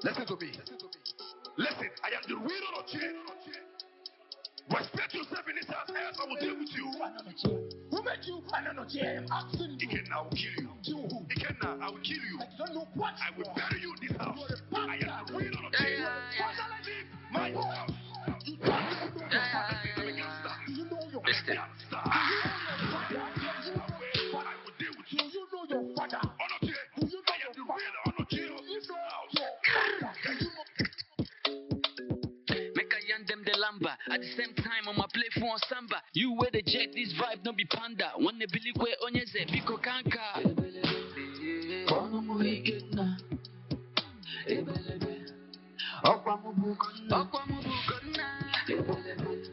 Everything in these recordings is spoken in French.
Listen to me. Listen, I am the real Onochie. Respect yourself in this house, else I will deal with you. Who made you Onochie? I am asking you. Ikenna, I will kill you. Kill who? Ikenna, I will kill you. I don't know what. I will bury you in this house. I am the real Onochie. My house. You don't know your Listen. I will deal with you. Do you know your father? Onochie, I am the real Onochie of this house. Make I yarn them the lamba. At the same time, I'ma play for samba. You wear the jet, this vibe no be panda. When they believe where onyeze, biko kanka. Kono mo hikena. Ebelebe. Okwa mo bukona. Okwa mo bukona. Ebelebe.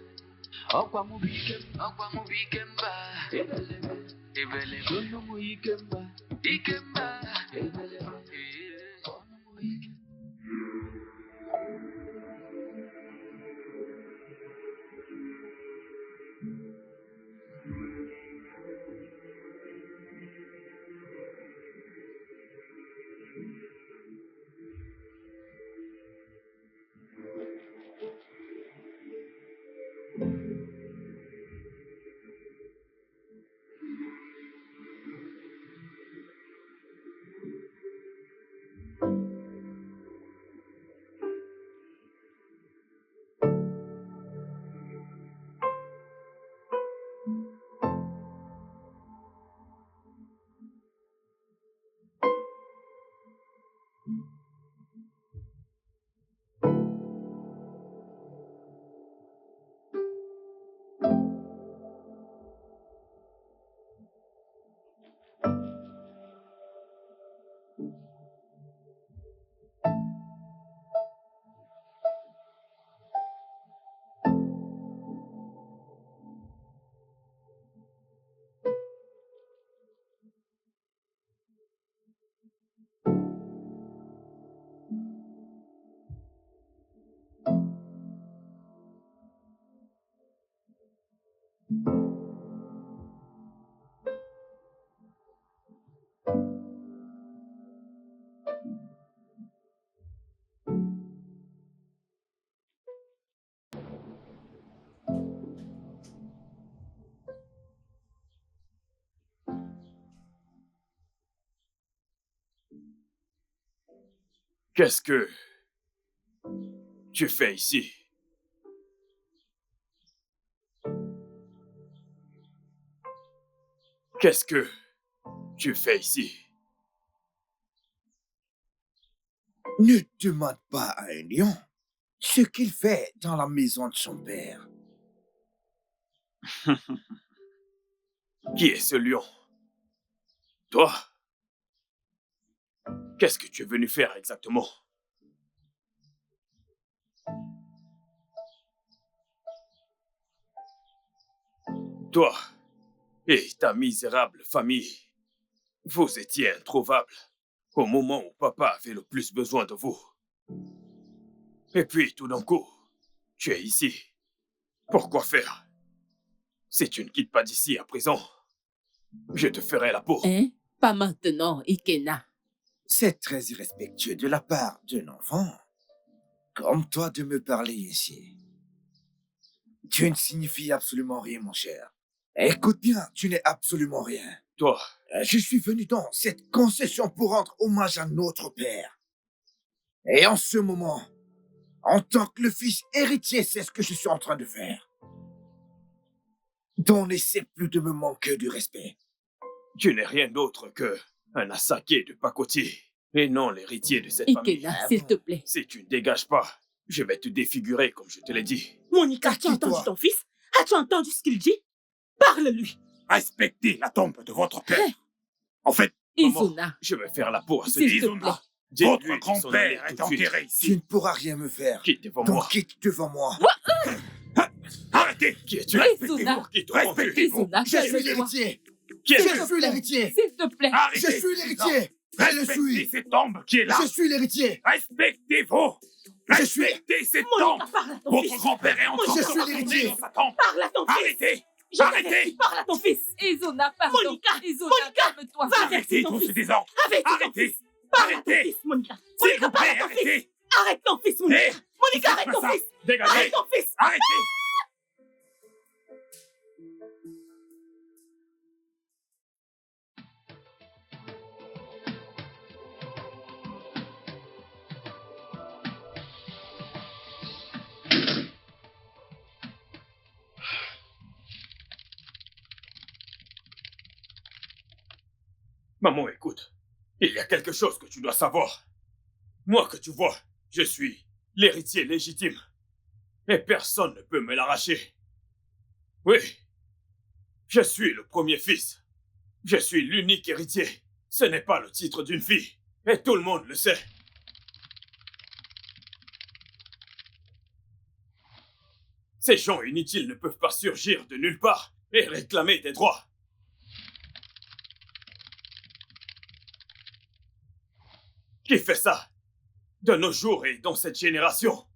Okwa mo bikemba. Ebelebe. Ebelebe. Kono mo hikemba. Ikemba. Ebelebe. Kono mo hikemba. Qu'est-ce que tu fais ici? Qu'est-ce que tu fais ici? Ne demande pas à un lion ce qu'il fait dans la maison de son père. Qui est ce lion? Toi? Qu'est-ce que tu es venu faire exactement? Toi et ta misérable famille, vous étiez introuvables au moment où papa avait le plus besoin de vous. Et puis, tout d'un coup, tu es ici. Pourquoi faire? Si tu ne quittes pas d'ici à présent, je te ferai la peau. Hein? Pas maintenant, Ikenna. C'est très irrespectueux de la part d'un enfant comme toi de me parler ainsi. Tu ne signifies absolument rien, mon cher. Écoute bien, tu n'es absolument rien. Toi, Je suis venu dans cette concession pour rendre hommage à notre père. Et en ce moment, en tant que le fils héritier, c'est ce que je suis en train de faire. Donc n'essaie plus de me manquer du respect. tu n'es rien d'autre que un assaqué de pacotille et non l'héritier de cette famille. Ikenna, s'il te plaît. Si tu ne dégages pas, je vais te défigurer comme je te l'ai dit. Monica, as-tu Tais-toi. entendu ton fils? As-tu entendu ce qu'il dit? Parle-lui. Respectez la tombe de votre père. En fait, Izuna, Je vais faire la peau à ce S'il type. te plaît. Izuna, Dis-lui votre de s'en grand-père aller est tout de suite. enterré Tu ici. ne pourras rien me faire. Quitte devant Donc moi. quitte devant moi. Arrêtez. Qui es-tu? Izuna, Qui te rend Respectez. Izuna, Je suis calme-toi. l'héritier. Qui es-tu? Je suis l'héritier. S'il te plaît. Arrêtez. Je suis l'héritier. Je le Respectez suis. cette tombe qui est là. Je suis l'héritier. Respectez-vous. Je suis- Respectez cette tombe. Monica, parle à ton Votre fils. grand-père est encore Je suis retourné l'héritier. dans sa tombe. Parle à ton fils. Arrêtez. Je Arrêtez. t'avertis, parle à ton fils. Izuna, pardon. Monica, Izuna, Monica, calme-toi. va Arrêtez ton tout fils. ce désordre. Avec ton Arrêtez. fils. Parle à ton Arrêtez. fils, Monica. S'il Monica, vous parle plaît, à ton fils. arrêtez. Arrête ton fils, Monica. Hé, Monica, arrête fais ton ça. fils. Dégagez. Arrête ton fils. Arrêtez. Maman, écoute. Il y a quelque chose que tu dois savoir. Moi que tu vois, je suis l'héritier légitime. Et personne ne peut me l'arracher. Oui. Je suis le premier fils. Je suis l'unique héritier. Ce n'est pas le titre d'une fille. Et tout le monde le sait. Ces gens inutiles ne peuvent pas surgir de nulle part et réclamer des droits. Qui fait ça? De nos jours et dans cette génération?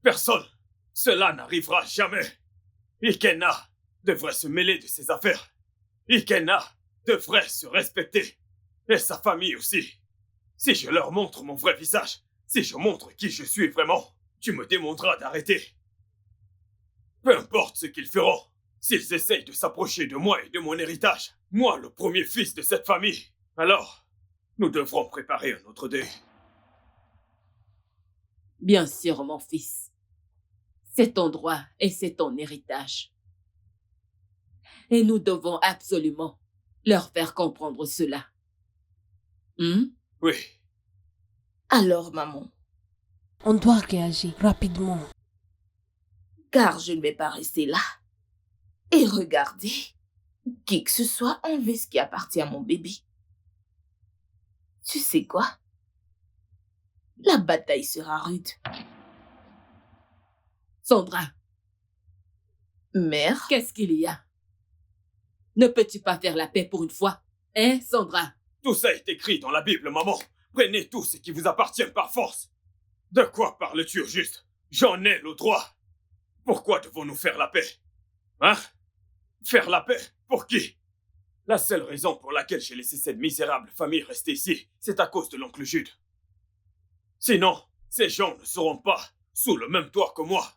Personne. Cela n'arrivera jamais. Ikenna devrait se mêler de ses affaires. Ikenna devrait se respecter. Et sa famille aussi. Si je leur montre mon vrai visage, si je montre qui je suis vraiment, tu me demanderas d'arrêter. Peu importe ce qu'ils feront, s'ils essayent de s'approcher de moi et de mon héritage, moi le premier fils de cette famille, alors nous devrons préparer un autre deuil. Bien sûr, mon fils. C'est ton droit et c'est ton héritage. Et nous devons absolument leur faire comprendre cela. Oui. Alors, maman, On doit réagir rapidement. car je ne vais pas rester là et regarder qui que ce soit enlever ce qui appartient à mon bébé. Tu sais quoi? La bataille sera rude. Sandra, Mère, qu'est-ce qu'il y a? Ne peux-tu pas faire la paix pour une fois? Hein, Sandra? Tout ça est écrit dans la Bible, maman. Prenez tout ce qui vous appartient par force. De quoi parles-tu au juste? J'en ai le droit. Pourquoi devons-nous faire la paix? Hein? Faire la paix? Pour qui? La seule raison pour laquelle j'ai laissé cette misérable famille rester ici, c'est à cause de l'oncle Jude. Sinon, ces gens ne seront pas sous le même toit que moi.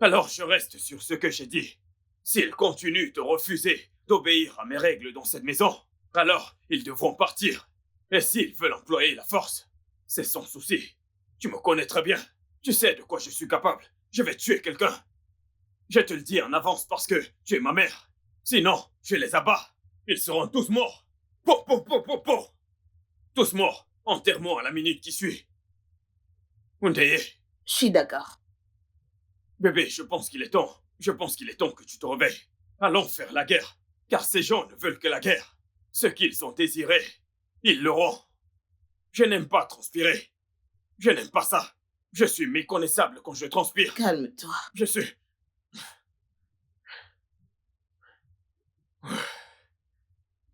Alors je reste sur ce que j'ai dit. S'ils continuent de refuser d'obéir à mes règles dans cette maison, alors ils devront partir. Et s'ils veulent employer la force, c'est sans souci. Tu me connais très bien. Tu sais de quoi je suis capable. Je vais tuer quelqu'un. Je te le dis en avance parce que tu es ma mère. Sinon, je les abats. Ils seront tous morts. Po, po, po, po, po. Tous morts. Enterre-moi à la minute qui suit. Undeye, je suis d'accord. bébé, je pense qu'il est temps. Je pense qu'il est temps que tu te réveilles. Allons faire la guerre. Car ces gens ne veulent que la guerre. Ce qu'ils ont désiré, ils l'auront. Je n'aime pas transpirer. Je n'aime pas ça. Je suis méconnaissable quand je transpire. Calme-toi. Je suis...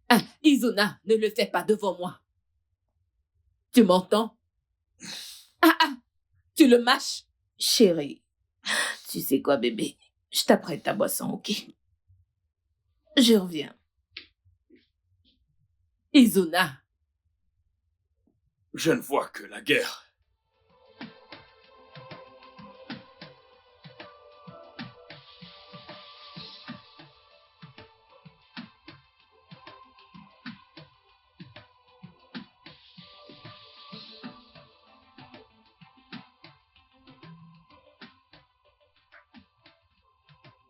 Ah, Izuna, ne le fais pas devant moi. Tu m'entends? Tu le mâches? Chérie, tu sais quoi, bébé? Je t'apprête ta boisson, ok? Je reviens. Izuna, Je ne vois que la guerre.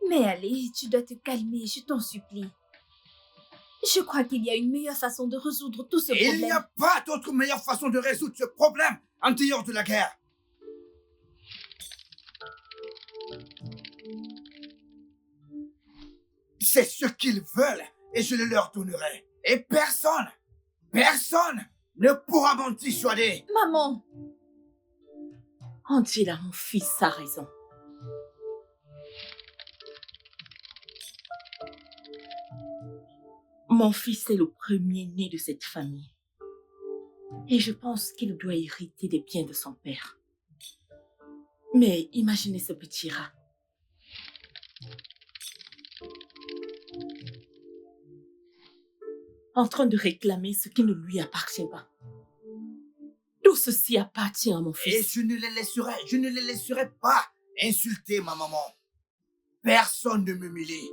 Mais allez, tu dois te calmer, je t'en supplie. Je crois qu'il y a une meilleure façon de résoudre tout ce problème. Il n'y a pas d'autre meilleure façon de résoudre ce problème en dehors de la guerre. C'est ce qu'ils veulent et je le leur donnerai. Et personne ne pourra m'en dissuader. Maman, Angela, mon fils a raison. Mon fils est le premier-né de cette famille. Et je pense qu'il doit hériter des biens de son père. Mais imaginez ce petit rat. En train de réclamer ce qui ne lui appartient pas. Tout ceci appartient à mon Et fils. je ne les laisserai pas insulter ma maman. Personne ne m'humilie.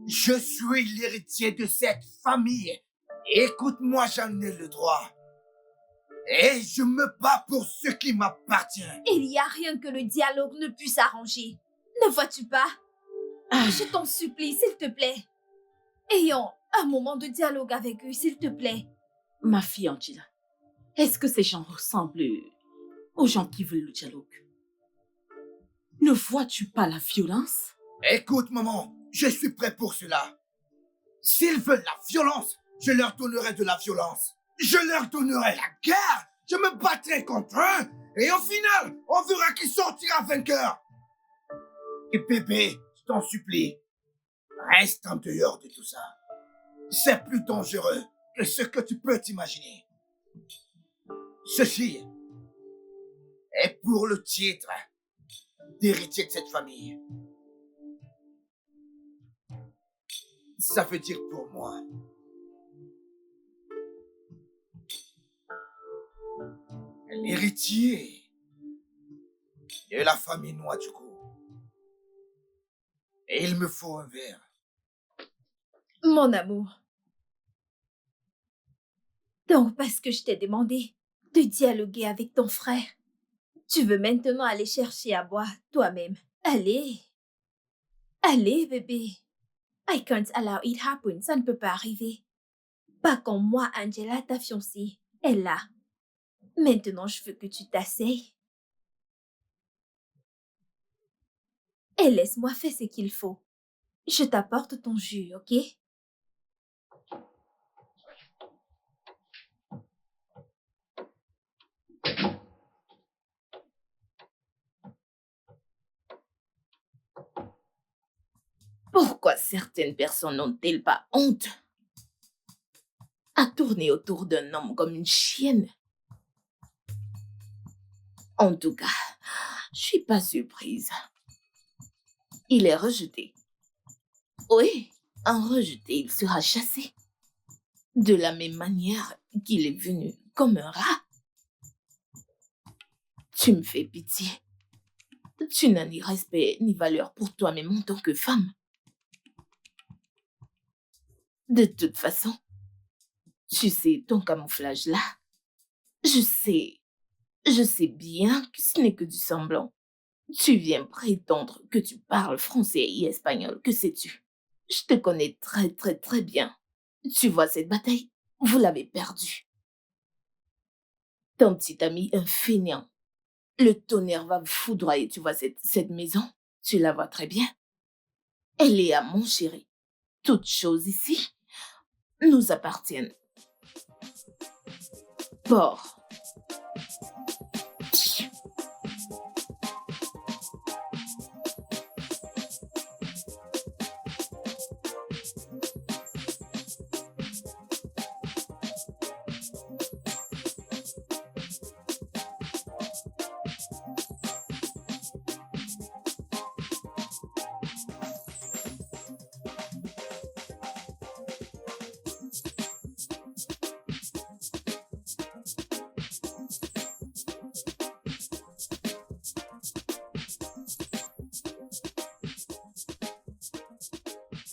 Je suis l'héritier de cette famille. Écoute-moi, j'en ai le droit. Et je me bats pour ce qui m'appartient. Il n'y a rien que le dialogue ne puisse arranger. Ne vois-tu pas? Je t'en supplie, s'il te plaît. Ayons un moment de dialogue avec eux, s'il te plaît. Ma fille Angela, est-ce que ces gens ressemblent aux gens qui veulent le dialogue? Ne vois-tu pas la violence? Écoute, maman, je suis prêt pour cela. S'ils veulent la violence, je leur donnerai de la violence. Je leur donnerai la guerre. Je me battrai contre eux. Et au final, on verra qui sortira vainqueur. Et bébé, je t'en supplie, reste en dehors de tout ça. C'est plus dangereux que ce que tu peux t'imaginer. Ceci est pour le titre d'héritier de cette famille. Ça veut dire pour moi. L'héritier de la famille Noa-Djoko. Et il me faut un verre. Mon amour. Donc, parce que je t'ai demandé de dialoguer avec ton frère, tu veux maintenant aller chercher à boire toi-même. Allez. Allez, bébé. I can't allow it happen. Ça ne peut pas arriver. Pas quand moi, Angela, ta fiancée, est là. Maintenant, je veux que tu t'asseyes. Et laisse-moi faire ce qu'il faut. Je t'apporte ton jus, ok? Pourquoi certaines personnes n'ont-elles pas honte à tourner autour d'un homme comme une chienne? En tout cas, je suis pas surprise. Il est rejeté. Oui, en rejeté, il sera chassé. De la même manière qu'il est venu comme un rat. Tu me fais pitié. Tu n'as ni respect ni valeur pour toi-même en tant que femme. De toute façon, tu sais, ton camouflage là, je sais bien que ce n'est que du semblant. Tu viens prétendre que tu parles français et espagnol, que sais-tu? Je te connais très très très bien. Tu vois cette bataille, vous l'avez perdue. Ton petit ami, un fainéant. Le tonnerre va vous foudroyer, tu vois cette maison, tu la vois très bien. Elle est à mon chéri. Toutes choses ici nous appartiennent. Port.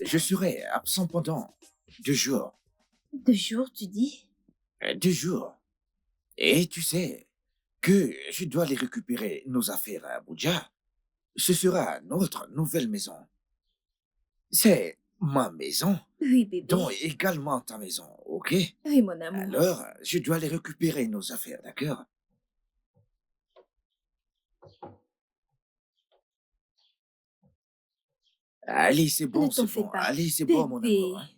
Je serai absent pendant 2 jours. 2 jours, tu dis? 2 jours. Et tu sais que je dois aller récupérer nos affaires à Abuja. Ce sera notre nouvelle maison. C'est ma maison, Oui, bébé. dont également ta maison, ok? Oui, mon amour. Alors, je dois aller récupérer nos affaires, d'accord? Allez, c'est bon, Ne t'en c'est fais bon. pas, Allez, c'est bon, mon bébé. amour. Hein.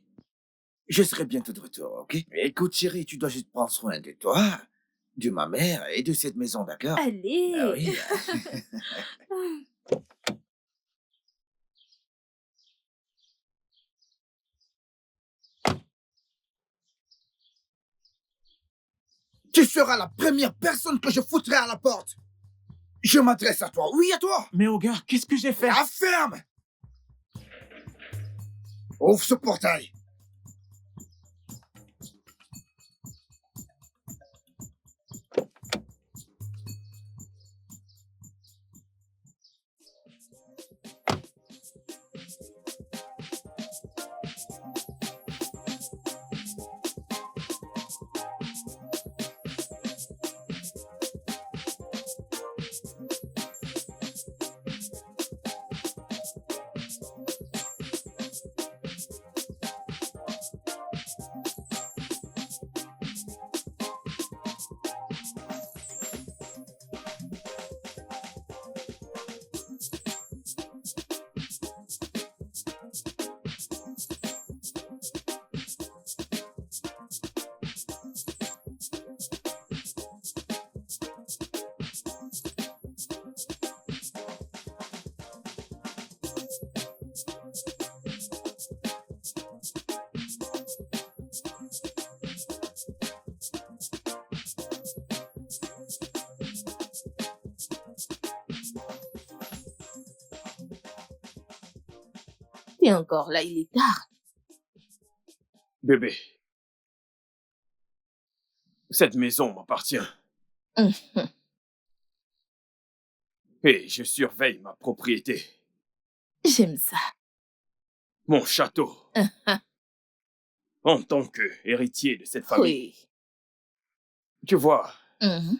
Je serai bientôt de retour, ok? Écoute, chérie, tu dois juste prendre soin de toi, de ma mère et de cette maison, d'accord? Allez. Ah oui. Tu seras la première personne que je foutrai à la porte. Je m'adresse à toi. Oui, à toi. Mais Oga, qu'est-ce que j'ai fait? La ferme. Ouvre ce portail. Et encore là, il est tard. Bébé, cette maison m'appartient Hum, et je surveille ma propriété, J'aime ça. mon château, en tant qu'héritier de cette famille. Oui. Tu vois, Mhm.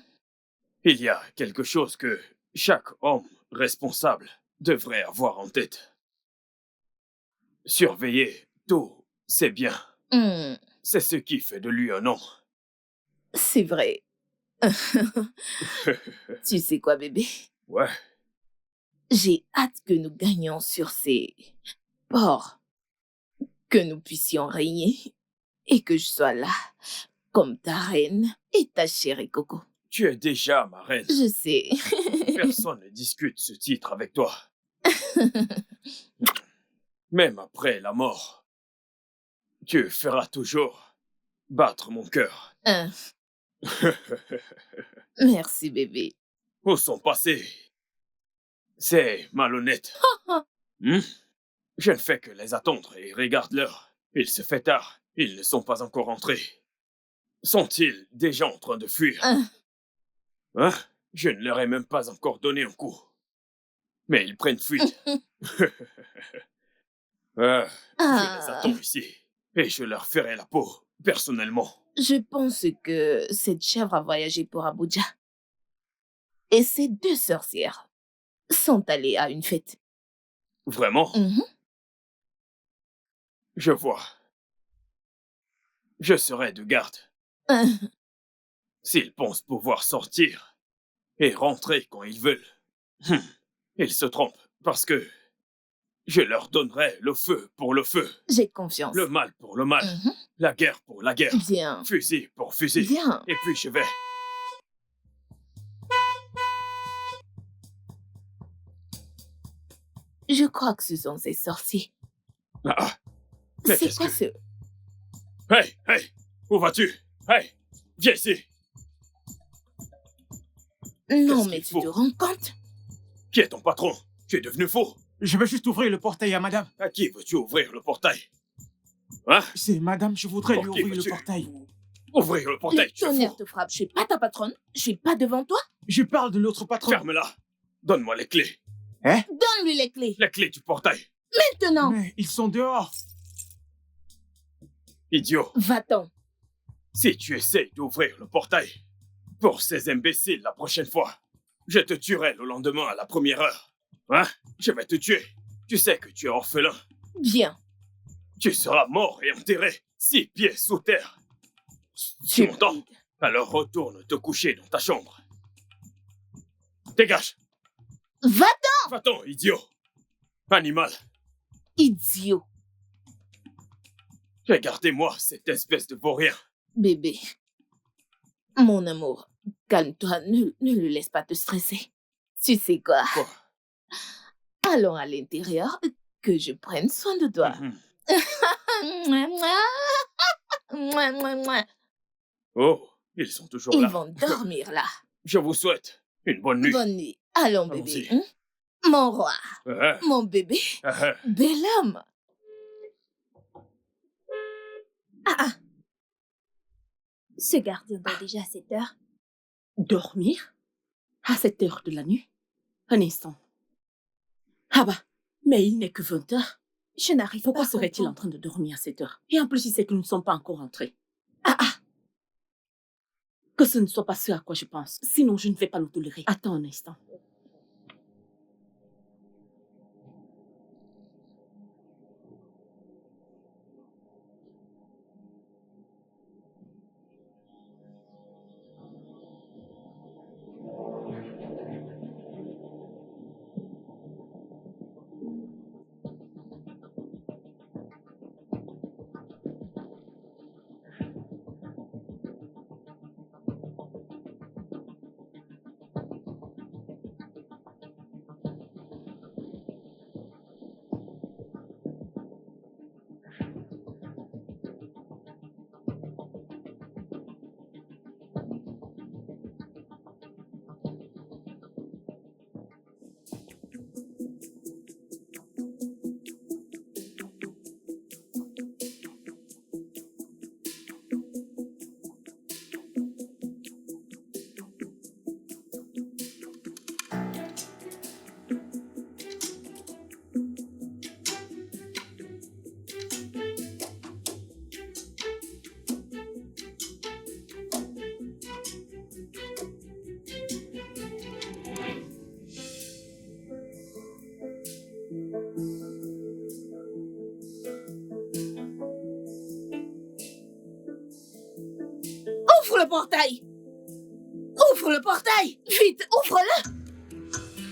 il y a quelque chose que chaque homme responsable devrait avoir en tête. Surveiller tout, c'est bien. Hum, C'est ce qui fait de lui un homme. C'est vrai. Tu sais quoi, bébé? Ouais, J'ai hâte que nous gagnions sur ces ports, que nous puissions régner et que je sois là comme ta reine et ta chérie Coco. tu es déjà ma reine. Je sais. Personne ne discute ce titre avec toi. Même après la mort, tu feras toujours battre mon cœur. Hein. Merci, bébé. Où sont passés? C'est malhonnête. Hmm? Je ne fais que les attendre et regarde l'heure. Il se fait tard. Ils ne sont pas encore entrés. Sont-ils déjà en train de fuir? Hein? Je ne leur ai même pas encore donné un coup. Mais ils prennent fuite. Je les attends ici. Et je leur ferai la peau, personnellement. Je pense que cette chèvre a voyagé pour Abuja. Et ces deux sorcières sont allées à une fête. Vraiment? Mhm. Je vois. Je serai de garde. S'ils pensent pouvoir sortir et rentrer quand ils veulent, ils se trompent parce que je leur donnerai le feu pour le feu, J'ai confiance. le mal pour le mal, Mhm. la guerre pour la guerre, Bien. fusil pour fusil. Bien. Et puis je vais. Je crois que ce sont ces sorciers. Ah, mais C'est qu'est-ce quoi que... ce... Hey, hey, où vas-tu? Hey, viens ici. Non, Qu'est-ce mais qu'il tu faut? te rends compte? Qui est ton patron? Tu es devenu fou. Je vais juste ouvrir le portail à madame. À qui veux-tu ouvrir le portail? Hein? C'est madame, je voudrais Pour lui qui ouvrir le veux-tu? portail. Ouvrir le Le portail, tu es tonnerre fou. te frappe. Je suis pas ta patronne. Je suis pas devant toi. Je parle de notre patron. Ferme-la. Donne-moi les clés. Hein? Donne-lui les clés. Les clés du portail. Maintenant. Mais ils sont dehors. Idiot. Va-t'en. Si tu essayes d'ouvrir le portail, pour ces imbéciles la prochaine fois, je te tuerai le lendemain à la première heure. Hein? Je vais te tuer. Tu sais que tu es orphelin. Bien. Tu seras mort et enterré 6 pieds sous terre. Tu m'entends? Alors retourne te coucher dans ta chambre. Dégage. Va-t'en, Va-t'en, idiot. Animal. idiot. Regardez-moi cette espèce de vaurien. Bébé. Mon amour, calme-toi. Ne le laisse pas te stresser. Tu sais quoi? Quoi? Allons à l'intérieur, que je prenne soin de toi. Oh, ils sont toujours Ils là. vont dormir là. Je vous souhaite une bonne nuit. Bonne nuit. Allons, bébé. Allons-y. Mon roi. Ah, Mon bébé. ah, ah. Bel homme. Ce gardien dort déjà à cette heure. Dormir? À cette heure de la nuit? Un instant. Ah bah, mais il n'est que 20 heures. Je n'arrive Pourquoi pas à serait-il en comprendre. train de dormir à cette heure? Et en plus, il sait que nous ne sommes pas encore entrés. Ah. Que ce ne soit pas ce à quoi je pense. Sinon, je ne vais pas le tolérer. Attends un instant.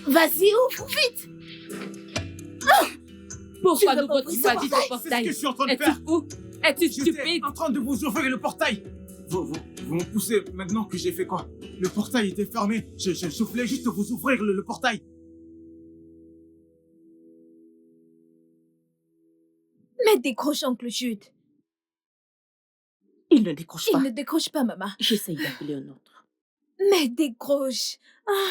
Vas-y, ouvre vite. Pourquoi veux nous pas ouvrir ce continuons à vivre au C'est ce que portail? je suis en train de Es-tu faire. fou? Es-tu J'étais stupide? en train de vous ouvrir le portail. Vous me poussez maintenant que j'ai fait quoi? Le portail était fermé. Je soufflais juste vous ouvrir le portail. Mais décroche, oncle Jude. Il ne décroche pas. Il ne décroche pas, maman. J'essaye d'appeler un autre. Mais décroche. Ah.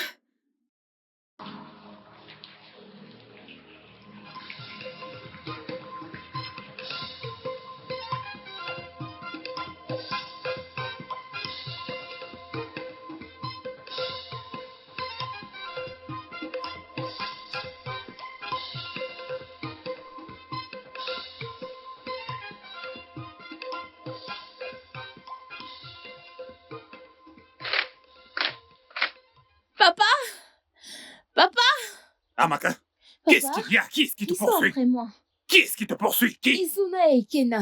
Papa! Papa! Amaka, qu'est-ce qu'il y a? Qui est-ce qui te Ils sont poursuit? après moi. Qui est-ce qui te poursuit? Qui? Izuna et Kena.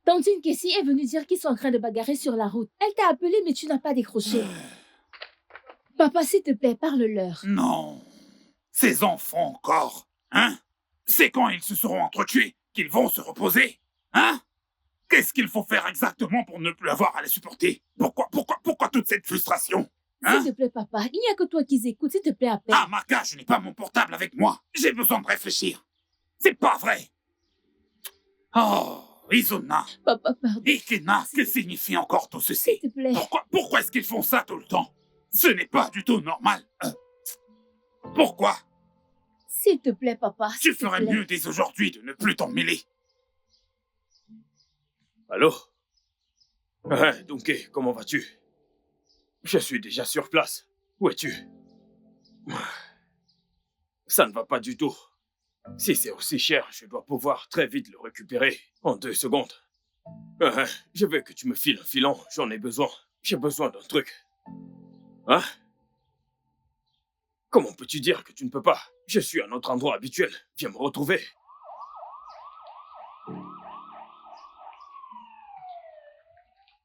Tantine Kessie est venue dire qu'ils sont en train de bagarrer sur la route. Elle t'a appelé, mais tu n'as pas décroché. Papa, s'il te plaît, parle-leur. Non. Ces enfants encore. Hein? C'est quand ils se seront entretués qu'ils vont se reposer? Hein? Qu'est-ce qu'il faut faire exactement pour ne plus avoir à les supporter? Pourquoi toute cette frustration? Hein? S'il te plaît, papa, il n'y a que toi qui écoutes. S'il te plaît, appelle. Ah, Maka, je n'ai pas mon portable avec moi. J'ai besoin de réfléchir. C'est pas vrai. Oh, Izuna. Papa, pardon. Et Kena, que signifie encore tout ceci? S'il te plaît. Pourquoi est-ce qu'ils font ça tout le temps? Ce n'est pas du tout normal. Pourquoi? S'il te plaît, papa. Tu ferais mieux dès aujourd'hui de ne plus t'en mêler. Allô? Donkey, comment vas-tu? Je suis déjà sur place. Où es-tu? Ça ne va pas du tout. Si c'est aussi cher, je dois pouvoir très vite le récupérer en 2 secondes. Je veux que tu me files un filon, j'en ai besoin. J'ai besoin d'un truc. Hein? Comment peux-tu dire que tu ne peux pas? Je suis à notre endroit habituel. Viens me retrouver.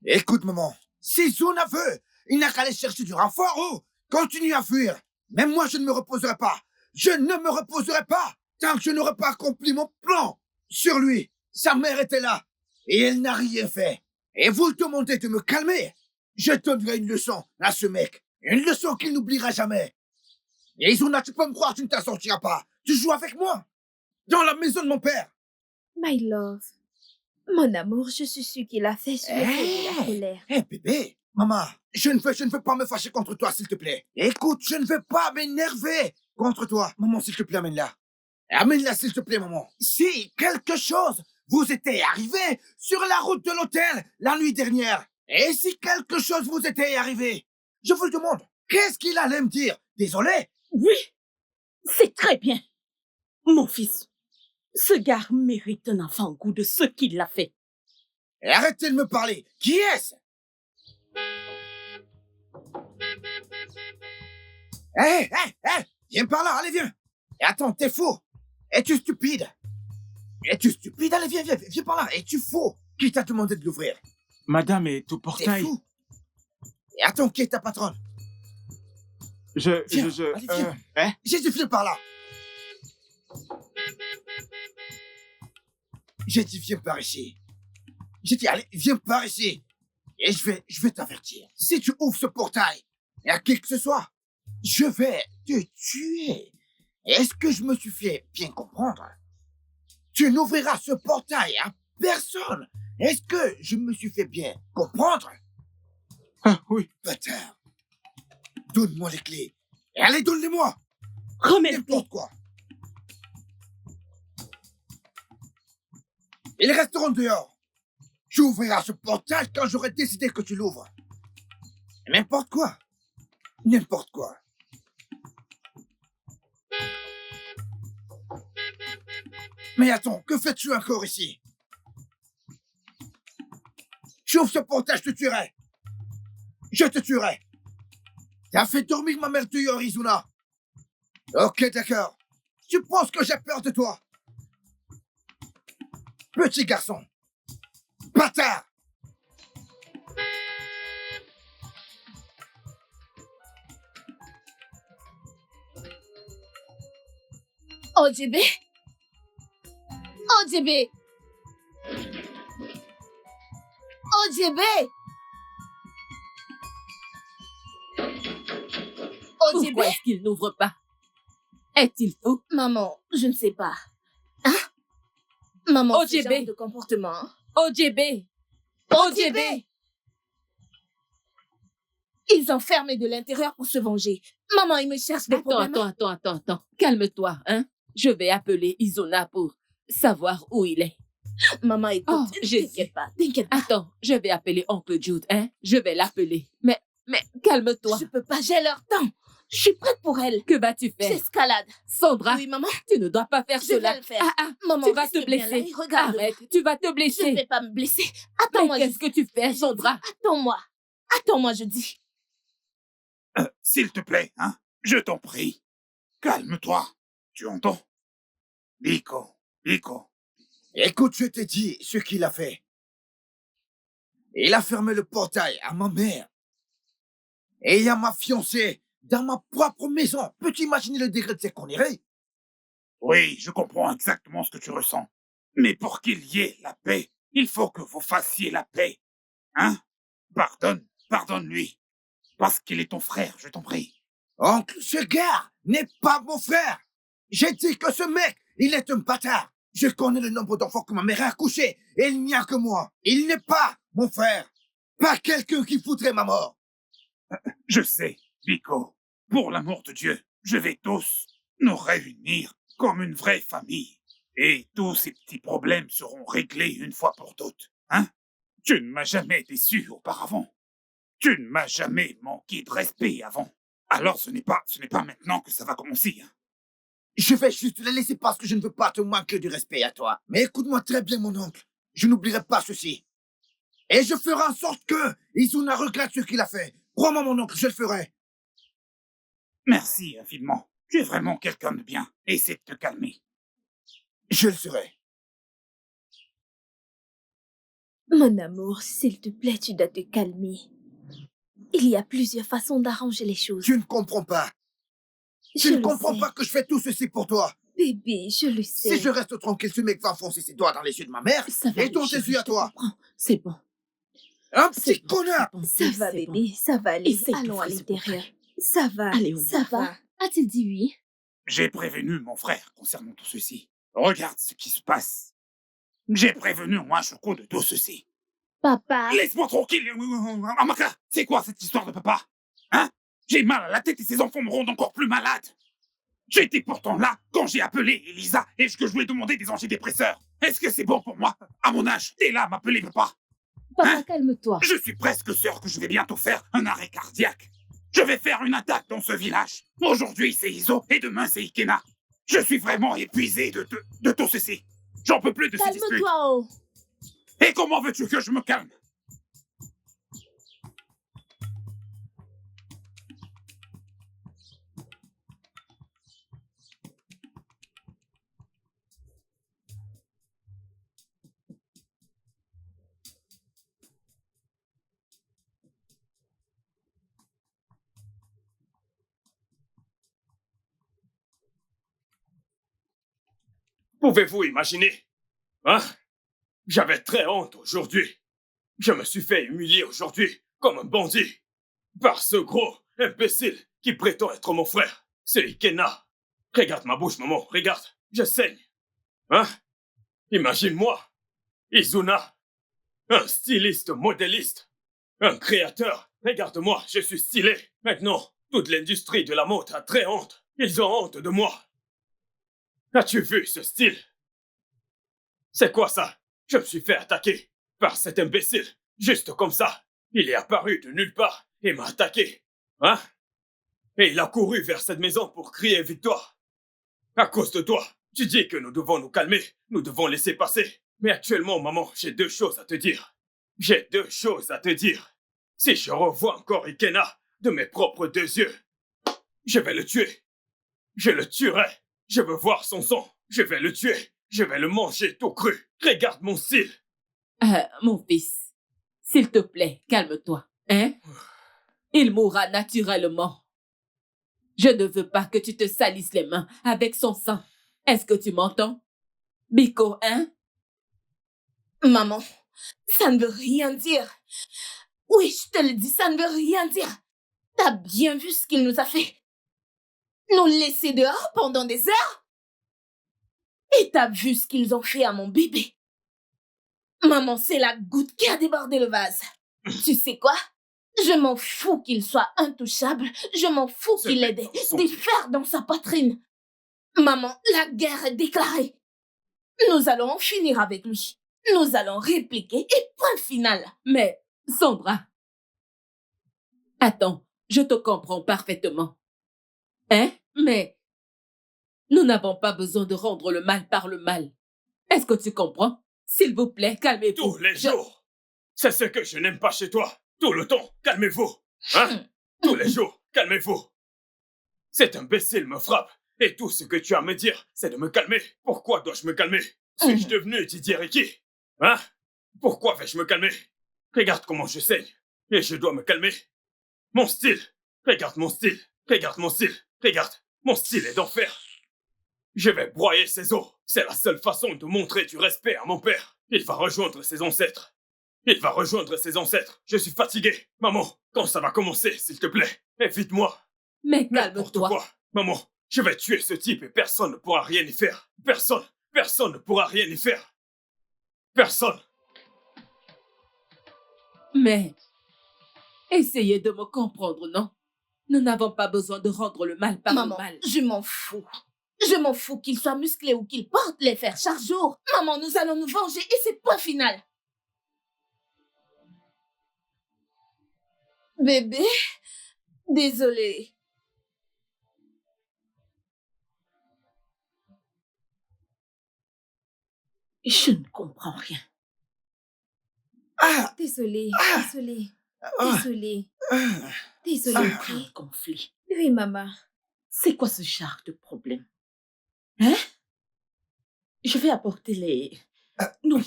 Écoute, maman, si Zuna veut, il n'a qu'à aller chercher du renfort, oh! Continue à fuir. Même moi, je ne me reposerai pas. Je ne me reposerai pas tant que je n'aurai pas accompli mon plan sur lui. Sa mère était là et elle n'a rien fait. Et vous demandez de me calmer. Je donnerai une leçon à ce mec. Une leçon qu'il n'oubliera jamais. Et Zuna, tu peux me croire, tu ne t'en sortiras pas. Tu joues avec moi. Dans la maison de mon père. My love. Mon amour, je suis sûre qu'il a fait sur de la colère. Hé, bébé. Maman, je ne veux pas me fâcher contre toi, s'il te plaît. Écoute, je ne veux pas m'énerver contre toi. Maman, s'il te plaît, amène-la. Amène-la, s'il te plaît, maman. Si quelque chose vous était arrivé sur la route de l'hôtel la nuit dernière, et si quelque chose vous était arrivé, je vous le demande, qu'est-ce qu'il allait me dire? Désolé? Oui, c'est très bien. Mon fils, ce gars mérite un enfant au goût de ce qu'il a fait. Et arrêtez de me parler. Qui est-ce? Hé, viens par là, allez, viens. Et attends, t'es fou. Es-tu stupide? Es-tu stupide? Allez, viens par là. Es-tu fou? Qui t'a demandé de l'ouvrir? Madame est au T'es portail. fou. Et attends, qui est ta patronne? Viens, allez, viens. J'ai dit, viens par là. J'ai dit, viens par ici. J'ai dit, allez, viens par ici. Et je vais t'avertir. Si tu ouvres ce portail, et à qui que ce soit, je vais te tuer. Est-ce que je me suis fait bien comprendre? Tu n'ouvriras ce portail à personne. Est-ce que je me suis fait bien comprendre? Ah, oui. Bâtard. Donne-moi les clés. Et allez, donne-les-moi. Remets-les. N'importe quoi. Ils resteront dehors. Tu ouvriras ce portail quand j'aurai décidé que tu l'ouvres. N'importe quoi. N'importe quoi. Mais attends, que fais-tu encore ici? Tu ouvres ce portail, je te tuerai. Je te tuerai. T'as fait dormir ma mère dehors, Izuna. Ok, d'accord. Tu penses que j'ai peur de toi? Petit garçon. Bâtard! ODB. ODB. ODB. ODB. Pourquoi est-ce qu'il n'ouvre pas? Est-il fou? Maman, je ne sais pas. Hein? Maman, ce ODB. genre de comportement. Hein? ODB. ODB. Ils ont fermé de l'intérieur pour se venger. Maman, ils me cherchent des problèmes. Attends. Calme-toi, hein. Je vais appeler Izuna pour savoir où il est. Maman, écoute, Oh, t'inquiète pas. Attends, je vais appeler Oncle Jude, hein. Je vais l'appeler. Mais calme-toi. Je peux pas, j'ai leur temps. Je suis prête pour elle. Que vas-tu faire? J'escalade. Sandra, Oui, maman. tu ne dois pas faire Je cela. vais le faire. Maman, tu vas restez te bien là blesser. et regarde-moi. Arrête, tu vas te blesser. Je ne vais pas me blesser. Mais Attends-moi. qu'est-ce que tu fais, Sandra? Attends-moi. Attends-moi, je dis. S'il te plaît, hein, je t'en prie. Calme-toi. Tu entends? Biko. Écoute, je te dis ce qu'il a fait. Il a fermé le portail à ma mère et à ma fiancée dans ma propre maison. Peux-tu imaginer le degré de ses conneries? Oui, je comprends exactement ce que tu ressens. Mais pour qu'il y ait la paix, il faut que vous fassiez la paix. Hein? Pardonne-lui. Parce qu'il est ton frère, je t'en prie. Oncle, ce gars n'est pas mon frère. J'ai dit que ce mec, il est un bâtard. Je connais le nombre d'enfants que ma mère a accouchés et il n'y a que moi. Il n'est pas mon frère. Pas quelqu'un qui foutrait ma mort. Je sais, Biko. Pour l'amour de Dieu, je vais tous nous réunir comme une vraie famille. Et tous ces petits problèmes seront réglés une fois pour toutes. Hein? Tu ne m'as jamais déçu auparavant. Tu ne m'as jamais manqué de respect avant. Alors ce n'est pas maintenant que ça va commencer. Hein? Je vais juste la laisser parce que je ne veux pas te manquer de respect à toi. Mais écoute-moi très bien, mon oncle. Je n'oublierai pas ceci. Et je ferai en sorte que Izuna regrette ce qu'il a fait. Crois-moi, mon oncle, je le ferai. Merci infiniment. Tu es vraiment quelqu'un de bien. Essaie de te calmer. Je le serai. Mon amour, s'il te plaît, tu dois te calmer. Il y a plusieurs façons d'arranger les choses. Tu ne comprends pas. Tu ne comprends pas que je fais tout ceci pour toi. Bébé, je le sais. Si je reste tranquille, ce mec va enfoncer ses doigts dans les yeux de ma mère et dans tes yeux à toi. C'est bon. Un petit connard. Ça va, bébé, ça va aller. Allons à l'intérieur. Ça va, ça va. A-t-il dit oui? J'ai prévenu mon frère concernant tout ceci. Regarde ce qui se passe. J'ai prévenu Mwachoko de tout ceci. Papa. Laisse-moi tranquille, Amaka. C'est quoi cette histoire de papa? Hein? J'ai mal à la tête et ces enfants me rendent encore plus malade. J'étais pourtant là quand j'ai appelé Elisa et que je lui ai demandé des antidépresseurs. Est-ce que c'est bon pour moi? À mon âge, t'es là à m'appeler papa. Papa, calme-toi. Je suis presque sûr que je vais bientôt faire un arrêt cardiaque. Je vais faire une attaque dans ce village. Aujourd'hui, c'est Iso et demain, c'est Ikena. Je suis vraiment épuisé de tout ceci. J'en peux plus de ces disputes. Calme-toi, oh. Et comment veux-tu que je me calme? Pouvez-vous imaginer? Hein? J'avais très honte aujourd'hui. Je me suis fait humilier aujourd'hui comme un bandit par ce gros imbécile qui prétend être mon frère. C'est Ikena. Regarde ma bouche, maman, regarde. Je saigne. Hein? Imagine-moi. Izuna. Un styliste modéliste. Un créateur. Regarde-moi, je suis stylé. Maintenant, toute l'industrie de la mode a très honte. Ils ont honte de moi. As-tu vu ce style? C'est quoi ça? Je me suis fait attaquer par cet imbécile. Juste comme ça. Il est apparu de nulle part et m'a attaqué. Hein? Et il a couru vers cette maison pour crier victoire. À cause de toi, tu dis que nous devons nous calmer, nous devons laisser passer. Mais actuellement, maman, j'ai deux choses à te dire. J'ai deux choses à te dire. Si je revois encore Ikena de mes propres deux yeux, je vais le tuer. Je le tuerai. Je veux voir son sang. Je vais le tuer. Je vais le manger tout cru. Regarde mon style. Mon fils, s'il te plaît, calme-toi. Hein? Il mourra naturellement. Je ne veux pas que tu te salisses les mains avec son sang. Est-ce que tu m'entends? Biko, hein? Maman, ça ne veut rien dire. Oui, je te le dis, ça ne veut rien dire. T'as bien vu ce qu'il nous a fait? Nous laisser dehors pendant des heures? Et t'as vu ce qu'ils ont fait à mon bébé? Maman, c'est la goutte qui a débordé le vase. Tu sais quoi? Je m'en fous qu'il soit intouchable. Je m'en fous qu'il ait des fers dans sa poitrine. Maman, la guerre est déclarée. Nous allons en finir avec lui. Nous allons répliquer et point final. Mais, Sandra, attends, je te comprends parfaitement. Hein? Mais nous n'avons pas besoin de rendre le mal par le mal. Est-ce que tu comprends? S'il vous plaît, calmez-vous. Tous les jours. C'est ce que je n'aime pas chez toi. Tout le temps, calmez-vous. Hein? Tous les jours, calmez-vous. Cet imbécile me frappe. Et tout ce que tu as à me dire, c'est de me calmer. Pourquoi dois-je me calmer? Suis-je devenu Didier Ricky? Hein? Pourquoi vais-je me calmer? Regarde comment je saigne. Et je dois me calmer. Mon style. Regarde mon style. Regarde mon style. Regarde. Mon style est d'enfer. Je vais broyer ses os. C'est la seule façon de montrer du respect à mon père. Il va rejoindre ses ancêtres. Il va rejoindre ses ancêtres. Je suis fatigué. Maman, quand ça va commencer, s'il te plaît? Évite-moi. Mais calme-toi. Maman, je vais tuer ce type et personne ne pourra rien y faire. Personne ne pourra rien y faire. Personne. Mais, essayez de me comprendre, non? Nous n'avons pas besoin de rendre le mal par le mal. Je m'en fous. Je m'en fous qu'il soit musclé ou qu'il porte les fers chaque jour. Maman, nous allons nous venger et c'est point final. Bébé, désolée. Je ne comprends rien. Désolée. C'est un conflit. Oui, maman. C'est quoi ce genre de problème? Hein? Je vais apporter les... Non,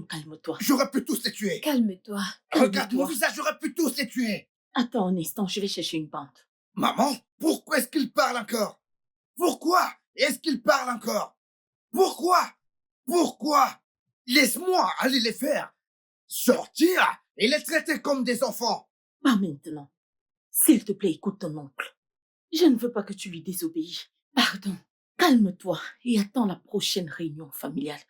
calme-toi. J'aurais pu tous les tuer. Calme-toi. Regarde mon visage, j'aurais pu tous les tuer. Attends un instant, je vais chercher une bande. Maman, pourquoi est-ce qu'il parle encore? Pourquoi est-ce qu'il parle encore? Pourquoi? Laisse-moi aller les faire sortir et les traiter comme des enfants. Pas maintenant. S'il te plaît, écoute ton oncle. Je ne veux pas que tu lui désobéis. Pardon. Calme-toi et attends la prochaine réunion familiale.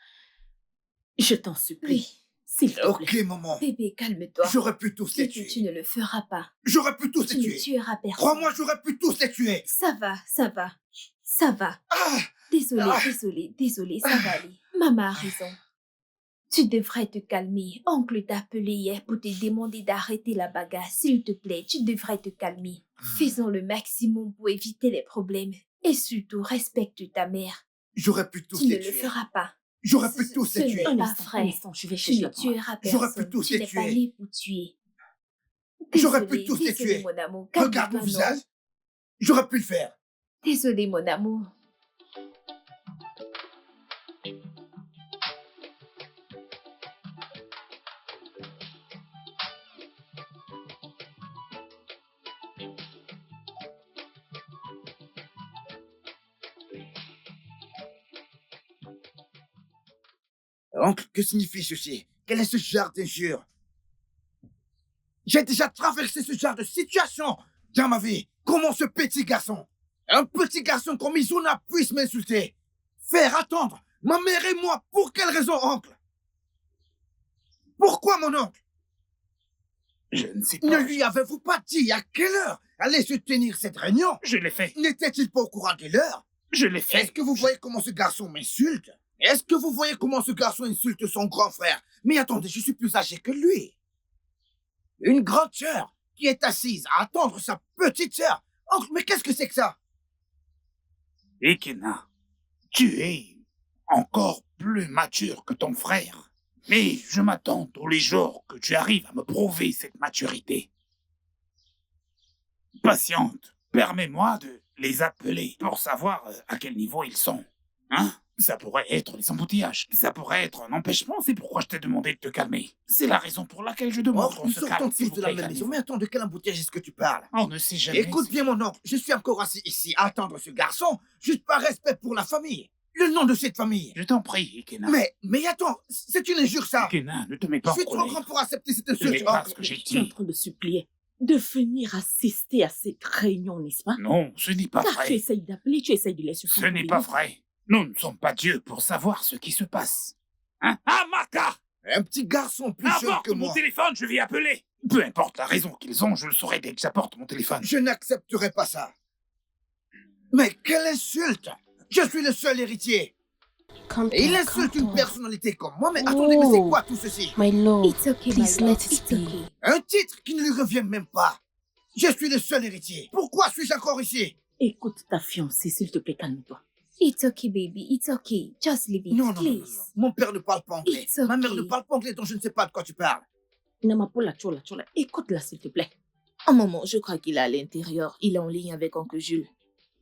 Je t'en supplie. Oui. S'il te plaît. Ok, maman. Bébé, calme-toi. J'aurais pu tous les tuer. Tu ne le feras pas. J'aurais pu tous les Tu tuer. ne tueras personne. Crois-moi, j'aurais pu tous les tuer. Ça va. Désolée, ça va aller. Maman a raison. Tu devrais te calmer. Oncle t'a appelé hier pour te demander d'arrêter la bagarre. S'il te plaît, tu devrais te calmer. Faisons le maximum pour éviter les problèmes. Et surtout, respecte ta mère. J'aurais pu tous Tu les ne tuer. le feras pas. J'aurais pu tous les tuer. Ce n'est pas vrai. Je vais Tu chercher ne la bande. tueras J'aurais personne. pu tous Tu les n'es pas tuer. né pour tuer. J'aurais pu tous les Désolée, tuer. mon amour. Regarde mon Calme-toi, visage. non. J'aurais pu le faire. Désolée, mon amour. Oncle, que signifie ceci? Quel est ce genre d'injure? J'ai déjà traversé ce genre de situation dans ma vie. Comment ce petit garçon, un petit garçon comme Izuna puisse m'insulter? Faire attendre ma mère et moi, pour quelle raison, oncle? Pourquoi, mon oncle? Je ne sais pas. Ne lui avez-vous pas dit à quelle heure allait se tenir cette réunion? Je l'ai fait. N'était-il pas au courant de l'heure? Je l'ai fait. Est-ce que vous voyez comment ce garçon m'insulte? Est-ce que vous voyez comment ce garçon insulte son grand frère? Mais attendez, je suis plus âgé que lui. Une grande sœur qui est assise à attendre sa petite sœur. Oncle, mais qu'est-ce que c'est que ça? Ekena, tu es encore plus mature que ton frère. Mais je m'attends tous les jours que tu arrives à me prouver cette maturité. Patiente, permets-moi de les appeler pour savoir à quel niveau ils sont. Hein? Ça pourrait être les embouteillages. Ça pourrait être un empêchement. C'est pourquoi je t'ai demandé de te calmer. C'est la raison pour laquelle je demande Oh, qu'on nous se sortons calme. tous de la même maison. Mais attends, de quel embouteillage est-ce que tu parles? On ne sait jamais. Écoute bien, mon oncle. Je suis encore assis ici à attendre ce garçon, juste par respect pour la famille. le nom de cette famille. Je t'en prie, Ikena. Mais attends, c'est une injure, ça. Ikena, ne te mets pas Je suis en trop colère. grand pour accepter cette Ce n'est insulte. pas ce que j'ai Je suis en dit. train de supplier de venir assister à cette réunion, n'est-ce pas? Non, ce n'est pas Car tu vrai. essayes d'appeler, tu essayes de les Ce supprimer. n'est pas vrai. Nous ne sommes pas Dieu pour savoir ce qui se passe. Hein? Ah, Maka! Un petit garçon plus jeune Apporte que mon moi. téléphone, je vais appeler. Peu importe la raison qu'ils ont, je le saurai dès que j'apporte mon téléphone. Je n'accepterai pas ça. Mais quelle insulte! Je suis le seul héritier. Calme-toi, Et il insulte une calme-toi. personnalité comme moi, mais attendez, mais c'est quoi tout ceci? My lord, It's okay, my please love. let it It's be. okay. Un titre qui ne lui revient même pas. Je suis le seul héritier. Pourquoi suis-je encore ici? Écoute ta fiancée, s'il te plaît, calme-toi. It's okay, baby. It's okay. Just leave it, Non, non, non, non, please. non. Mon père ne parle pas anglais. It's Ma mère okay. ne parle pas anglais, donc je ne sais pas de quoi tu parles. Namapola, chola, chola. Écoute-la, s'il te plaît. Oh maman, je crois qu'il est à l'intérieur. Il est en ligne avec oncle Jules.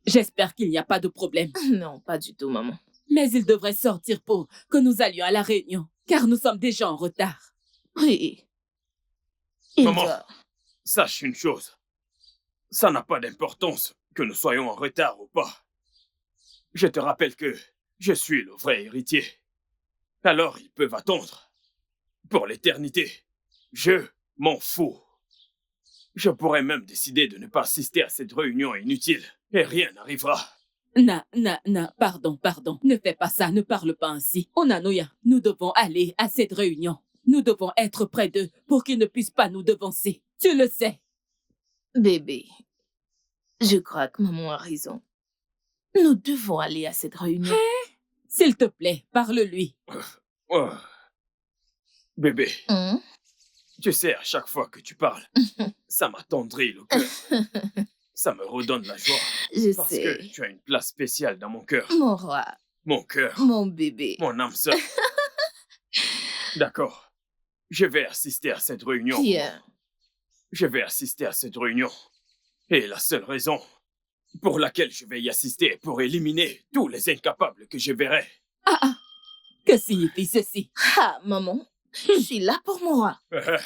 J'espère qu'il n'y a pas de problème. Non, pas du tout, maman. Mais il devrait sortir pour que nous allions à la réunion, car nous sommes déjà en retard. Oui. Il Maman. doit... Sache une chose. Ça n'a pas d'importance que nous soyons en retard ou pas. Je te rappelle que je suis le vrai héritier. Alors ils peuvent attendre. Pour l'éternité. Je m'en fous. Je pourrais même décider de ne pas assister à cette réunion inutile. Et rien n'arrivera. Pardon. Ne fais pas ça, ne parle pas ainsi. Onanoya, nous devons aller à cette réunion. Nous devons être près d'eux pour qu'ils ne puissent pas nous devancer. Tu le sais. Bébé, je crois que maman a raison. Nous devons aller à cette réunion. S'il te plaît, parle-lui. Oh. Bébé, Hein? tu sais, à chaque fois que tu parles, ça m'attendrit le cœur. Ça me redonne la joie. Je Parce sais. que tu as une place spéciale dans mon cœur. Mon roi, Mon cœur, mon bébé. mon âme sœur. D'accord. Je vais assister à cette réunion. Viens. Je vais assister à cette réunion. Et la seule raison pour laquelle je vais y assister est pour éliminer tous les incapables que je verrai. Que signifie ceci? Ah, maman, je suis là pour mon roi.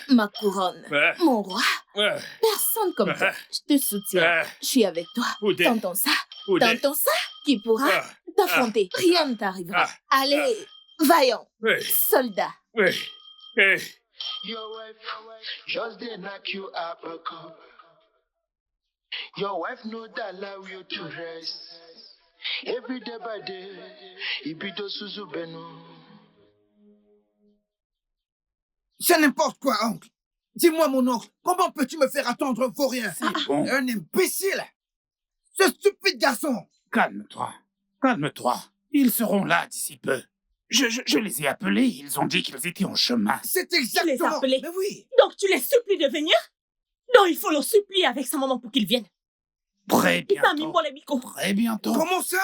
Ma couronne. Mon roi. Personne comme toi. Je te soutiens. Je suis avec toi. Oudé. T'entends ça? Oudé. T'entends ça? Qui pourra Ah. t'affronter? Rien ne t'arrivera. Ah. Allez, vaillant, Oui, soldat. oui, oui. Your wife just dey knock you up a cup. Your wife no dey allow you to rest. Every day by day, ibido suzu benu. C'est n'importe quoi, oncle. Dis-moi, mon oncle, comment peux-tu me faire attendre pour rien? Bon, Un imbécile! Ce stupide garçon! calme-toi. Calme-toi. Ils seront là d'ici peu. Je les ai appelés, ils ont dit qu'ils étaient en chemin. C'est les as exactement... appelés? Mais oui! Donc tu les supplies de venir? Non, il faut le supplier avec sa maman pour qu'ils viennent. Très Il t'a mis bientôt. pour les micros. Très bientôt. Comment ça?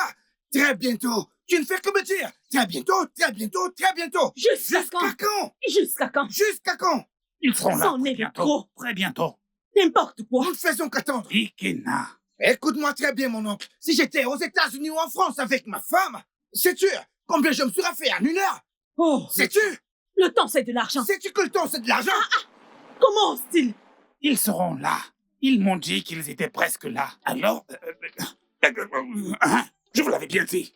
Très bientôt! Tu ne fais que me dire! Très bientôt, très bientôt, très bientôt! Jusqu'à quand? Jusqu'à quand? Jusqu'à quand? Jusqu'à quand? Ils seront là C'en très est bientôt. trop. Très bientôt. N'importe quoi. Nous ne faisons qu'attendre. Ikena. Écoute-moi très bien, mon oncle. Si j'étais aux États-Unis ou en France avec ma femme, sais-tu combien je me serais fait en une heure? Oh, Sais-tu? le temps c'est de l'argent. Sais-tu que le temps, c'est de l'argent? Comment ose-t-il? Ils seront là. Ils m'ont dit qu'ils étaient presque là. Alors... je vous l'avais bien dit.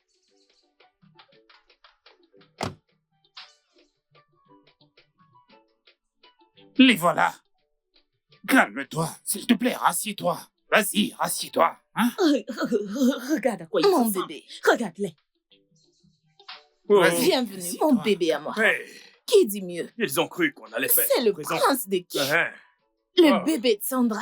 Les voilà. Calme-toi, s'il te plaît, rassieds-toi. Vas-y, rassieds-toi, hein? Regarde à quoi ils Mon ressemblent. bébé. Regarde-les. Oh. Vas-y. Bienvenue, Assieds-toi. mon bébé à moi. Hey, Qui dit mieux? ils ont cru qu'on allait faire C'est le présent. prince de qui? Hein, Le Oh. bébé de Sandra.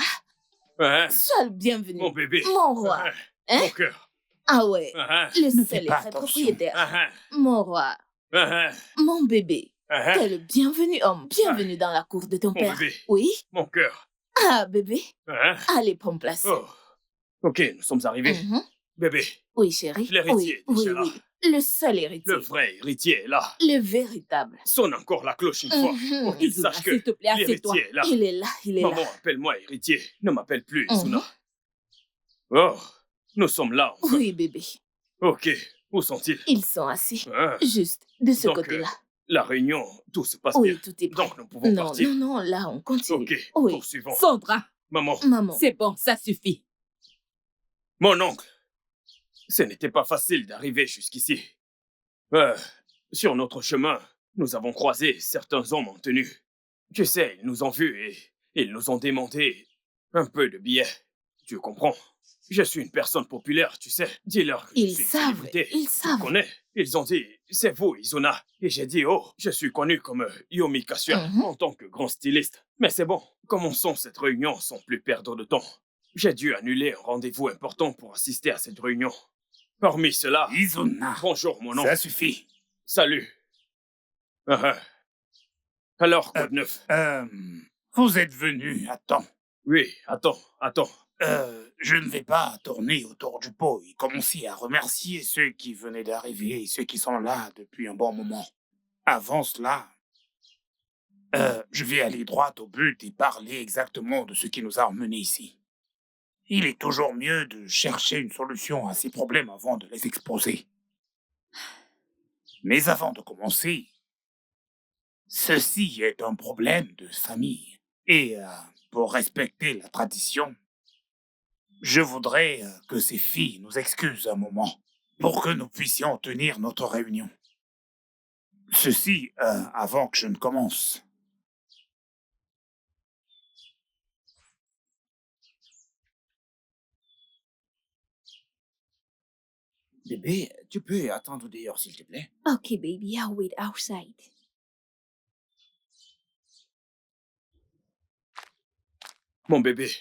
hein, Sois le bienvenu. mon bébé. Mon roi. Hein, Hein? mon cœur. Ah ouais, Hein, le Ne fais seul et pas vrai attention. propriétaire. hein, Mon roi, hein, mon bébé. hein, T'es le bienvenu homme. Bienvenue dans la cour de ton mon père. bébé. Oui? Mon cœur. Ah, bébé. Hein, Allez, prends place. oh. Ok, nous sommes arrivés. Mhm. Bébé, Oui, chérie. l'héritier Oui, est oui, déjà là. oui. Le seul héritier. Le vrai héritier est là. Le véritable. Sonne encore la cloche une fois Mhm. pour qu'il Izuna, sache que s'il te plaît, assieds-toi. l'héritier est là. Il est là, il est Maman, là. appelle-moi héritier. Ne m'appelle plus Mhm. Izuna. Oh, nous sommes là enfin. Oui, bébé. Ok, où sont-ils? Ils sont assis. Hein, Juste de ce Donc, côté-là. la réunion, tout se passe Oui, bien. tout est prêt. Donc nous pouvons Non, partir. non, non, là, on continue. Ok, Oui. poursuivons. Sandra, Maman, Maman. c'est bon, ça suffit. mon oncle, ce n'était pas facile d'arriver jusqu'ici. Sur notre chemin, nous avons croisé certains hommes en tenue. Tu sais, ils nous ont vus et ils nous ont demandé un peu de billets. Tu comprends? Je suis une personne populaire, tu sais. Dis-leur que je suis une célébrité. Ils Tu savent. connais? Ils ont dit, c'est vous, Izuna. Et j'ai dit, oh, je suis connu comme Yomi Kassia en tant que grand styliste. Mais c'est bon, commençons cette réunion sans plus perdre de temps. J'ai dû annuler un rendez-vous important pour assister à cette réunion. Hormis cela, Izuna, bonjour mon oncle. ça suffit. Salut. Alors, quoi de neuf? Vous êtes venu à temps. Oui, attends. Je ne vais pas tourner autour du pot et commencer à remercier ceux qui venaient d'arriver et ceux qui sont là depuis un bon moment. Avant cela, je vais aller droit au but et parler exactement de ce qui nous a emmenés ici. Il est toujours mieux de chercher une solution à ces problèmes avant de les exposer. Mais avant de commencer, ceci est un problème de famille. Et pour respecter la tradition, je voudrais que ces filles nous excusent un moment pour que nous puissions tenir notre réunion. Ceci avant que je ne commence. Bébé, tu peux attendre dehors, s'il te plaît? Okay, baby, I'll wait outside. Mon bébé,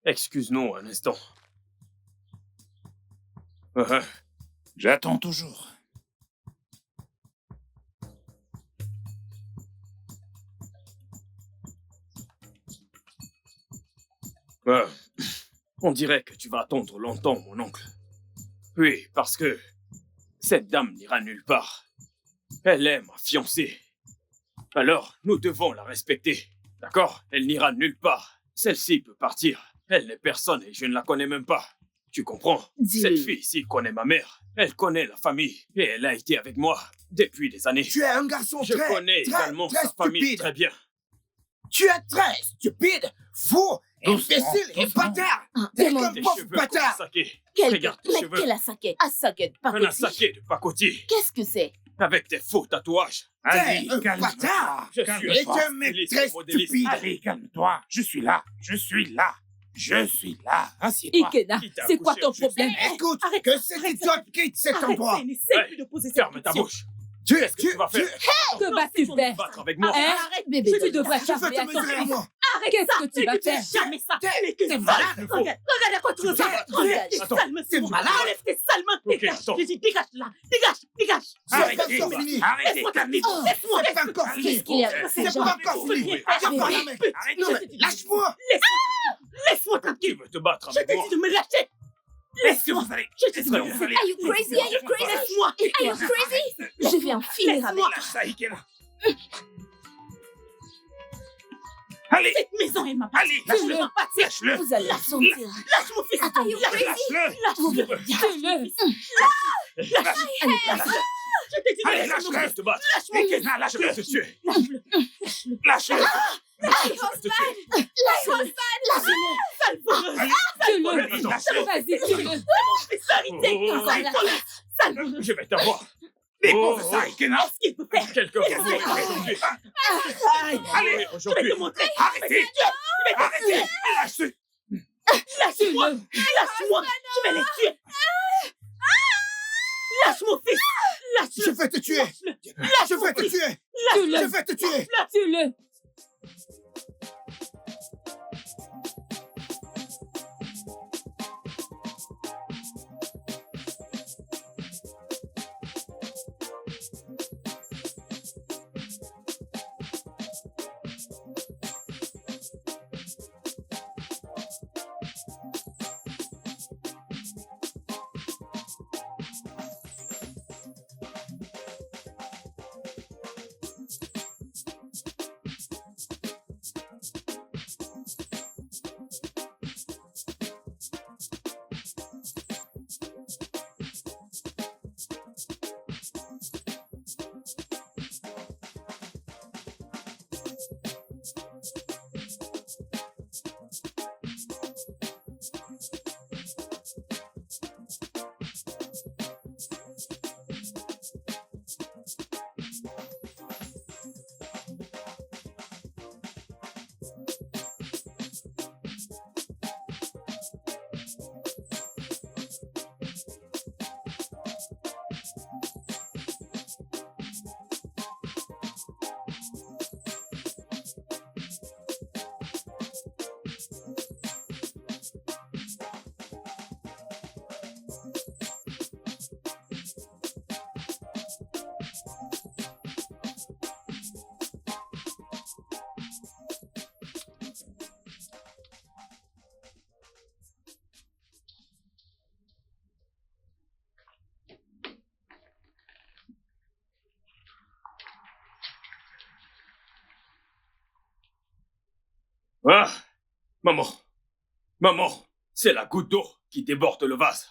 excuse-nous un instant. J'attends toujours. On dirait que tu vas attendre longtemps, mon oncle. Oui, parce que cette dame n'ira nulle part. Elle est ma fiancée. Alors, nous devons la respecter. D'accord? Elle n'ira nulle part. Celle-ci peut partir. Elle n'est personne et je ne la connais même pas. Tu comprends? Cette fille-ci connaît ma mère. Elle connaît la famille. Et elle a été avec moi depuis des années. Tu es un garçon Je connais également sa famille très bien. Tu es très stupide, fou, imbécile et bâtard. T'es un Tes pauvre cheveux bâtard. saqués. Quel Regarde tes mais cheveux. quel assaquette? Assaquette, pas Un saqué de pacotille. Qu'est-ce que c'est? Avec tes faux tatouages. Allez, un calme-toi. bâtard. Je Calme-toi. suis Et un mec très stupide. Allez, calme-toi. Je suis là. Assieds-toi. Ikena, Qui t'a c'est quoi accouché ton au juste problème? Écoute, Arrête, que cet arrête, idiot quitte cet Arrête, endroit. ça, n'essaie Ouais. plus de poser cette Ferme ta question. bouche. Tu Qu'est-ce que tu vas faire? Que vas-tu faire? Battre avec moi? Hein? Arrête, bébé. Tu devrais Je faire veux te mesurer à moi. Qu'est-ce que tu vas faire? Jamais ça. T'es malade. Regarde à quoi tu ressembles. Enlève tes Attends, sales mains. t'es malade. Enlève tes sales mains. Ok, Dégage. attends. Je dis, dégage là. Dégage. Arrêtez, pas fini. arrêtez, calmez-vous. Laisse-moi. C'est pas encore fini. Qu'est-ce qu'il y a? C'est Jean? pas encore fini. Bébé. Viens par là, mec. Non, mais lâche-moi. Laisse-moi Tu tranquille. veux te battre Je avec t'ai moi? dit de me lâcher. Est-ce que vous allez... Je t'ai Est-ce dit que de me vous allez... Are you crazy? Are you crazy? Laisse-moi. Are you crazy? Je vais en finir avec. Lâche ça, Ikena. Allez, Cette maison est ma part. allez, Je vais m'en passer. lâche-le. Vous allez la sentir. Lâche mon fils. Are you crazy? Lâche-le. Vous verrez bien. Tue-le. Je t'ai dit de Allez, lâcher mon Je lâche-le. vais te battre. Lâche-moi. Ikena, Je vais lâche-le. te tuer. Lâche-le. Je vais te tuer. Tue-le. Allez, lâche-le. Vas-y, tue-le. Oh, je vais t'avoir. Dépose ça, Ikena. Qu'est-ce qu'il peut faire? Quelqu'un va mourir aujourd'hui. Allez, Je vais Aujourd'hui. te montrer. arrêtez. Arrêtez. Lâche-le. Lâche-moi. Lâche-moi. Je vais les tuer. Lâche mon fils. Je vais te tuer. Je vais te tuer. Tue-le. Je vais te tuer. Tue-le. Ah, maman, maman, c'est la goutte d'eau qui déborde le vase.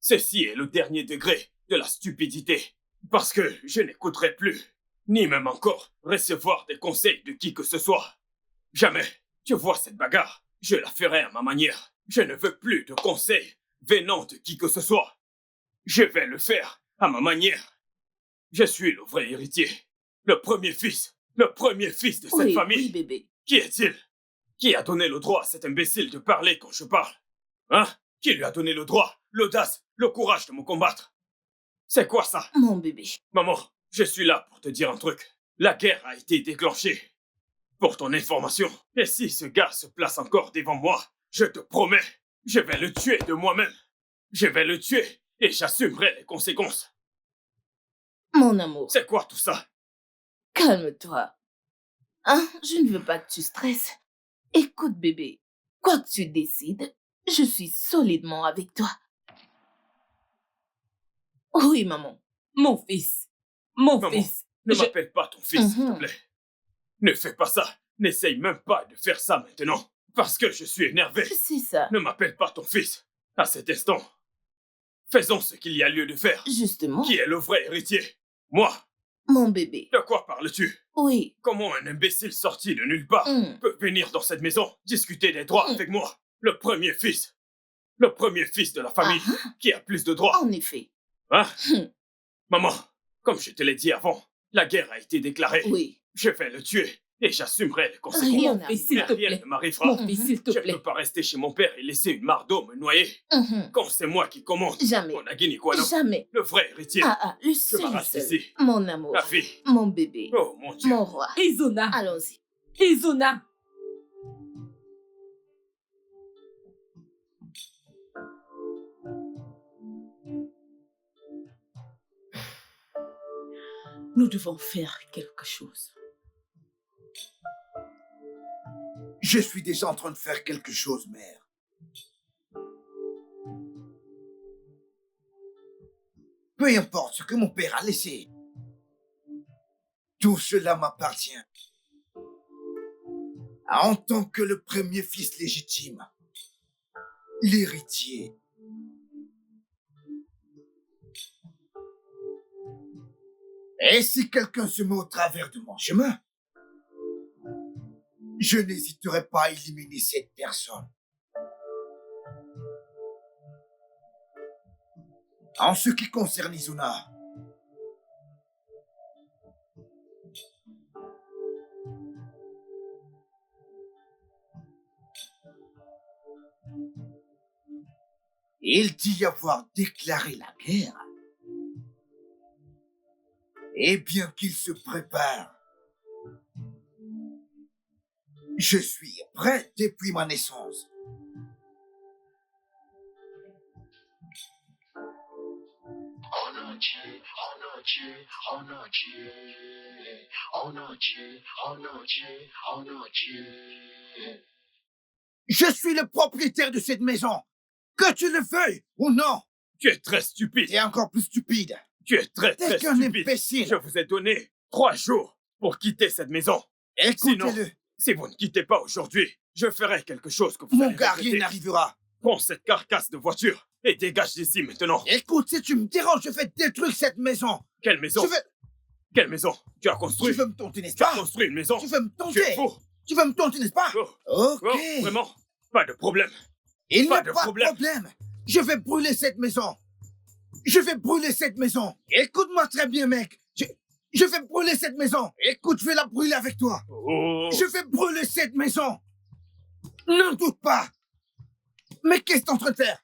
Ceci est le dernier degré de la stupidité, parce que je n'écouterai plus, ni même encore recevoir des conseils de qui que ce soit. Jamais. Tu vois cette bagarre, je la ferai à ma manière. Je ne veux plus de conseils venant de qui que ce soit. Je vais le faire à ma manière. Je suis le vrai héritier, le premier fils de cette famille. Oui, bébé. Qui est-il? Qui a donné le droit à cet imbécile de parler quand je parle? Hein? Qui lui a donné le droit, l'audace, le courage de me combattre? C'est quoi ça? Mon bébé. Maman, je suis là pour te dire un truc. La guerre a été déclenchée. Pour ton information, et si ce gars se place encore devant moi, je te promets, je vais le tuer de moi-même. Je vais le tuer et j'assumerai les conséquences. Mon amour. C'est quoi tout ça? Calme-toi. Hein? Je ne veux pas que tu stresses. Écoute, bébé. Quoi que tu décides, je suis solidement avec toi. Oui, maman. Mon fils. Mon Maman, fils. ne m'appelle pas ton fils, s'il te Mhm. plaît. Ne fais pas ça. N'essaye même pas de faire ça maintenant. Parce que je suis énervé. C'est ça. Ne m'appelle pas ton fils. À cet instant. Faisons ce qu'il y a lieu de faire. Justement. Qui est le vrai héritier? Moi. Mon bébé. De quoi parles-tu? Oui. Comment un imbécile sorti de nulle part peut venir dans cette maison discuter des droits avec moi? Le premier fils de la famille qui a plus de droits. En effet. Hein? Maman, comme je te l'ai dit avant, la guerre a été déclarée. Oui. Je vais le tuer et j'assumerai les conséquences. Rien Mon fils, s'il te Rien plaît. ne m'arrivera. Mon fils, s'il te Je plaît. ne peux pas rester chez mon père et laisser une mare d'eau me noyer. Quand c'est moi qui commande. Jamais. On a Guinée quoi, non? Jamais. Le vrai héritier. Le Je seul, m'arrache seul. d'ici. Mon amour. La fille. Mon bébé. Oh mon Dieu. Mon roi. Izuna. Allons-y. Izuna. Nous devons faire quelque chose. Je suis déjà en train de faire quelque chose, mère. Peu importe ce que mon père a laissé. Tout cela m'appartient. En tant que le premier fils légitime, l'héritier. Et si quelqu'un se met au travers de mon chemin, je n'hésiterai pas à éliminer cette personne. En ce qui concerne Izuna, il dit y avoir déclaré la guerre. Et bien qu'il se prépare, je suis prêt depuis ma naissance. Je suis le propriétaire de cette maison, que tu le veuilles ou non. Tu es très stupide. Et encore plus stupide. Tu es très T'es qu'un stupide. imbécile. Je vous ai donné 3 jours pour quitter cette maison. Sinon, Écoutez-le. si vous ne quittez pas aujourd'hui, je ferai quelque chose que vous Mon allez gars, regretter. rien n'arrivera. Prends cette carcasse de voiture et dégage d'ici maintenant. Écoute, si tu me déranges, je vais détruire cette maison. Quelle maison? Je vais... Quelle maison? Tu as construit? Tu veux me tenter, n'est-ce Tu as pas? construit une maison? Tu veux me Tu tenter? es fou. Tu veux me tenter, n'est-ce pas? Ok. Oh, vraiment? Pas de problème. Il n'y Pas a de pas problème. de problème. Je vais brûler cette maison. Je vais brûler cette maison. Écoute-moi très bien, mec. Je vais brûler cette maison. Écoute, je vais la brûler avec toi. Oh. Je vais brûler cette maison. N'en doute pas. Mais qu'est-ce que t'es en train de faire?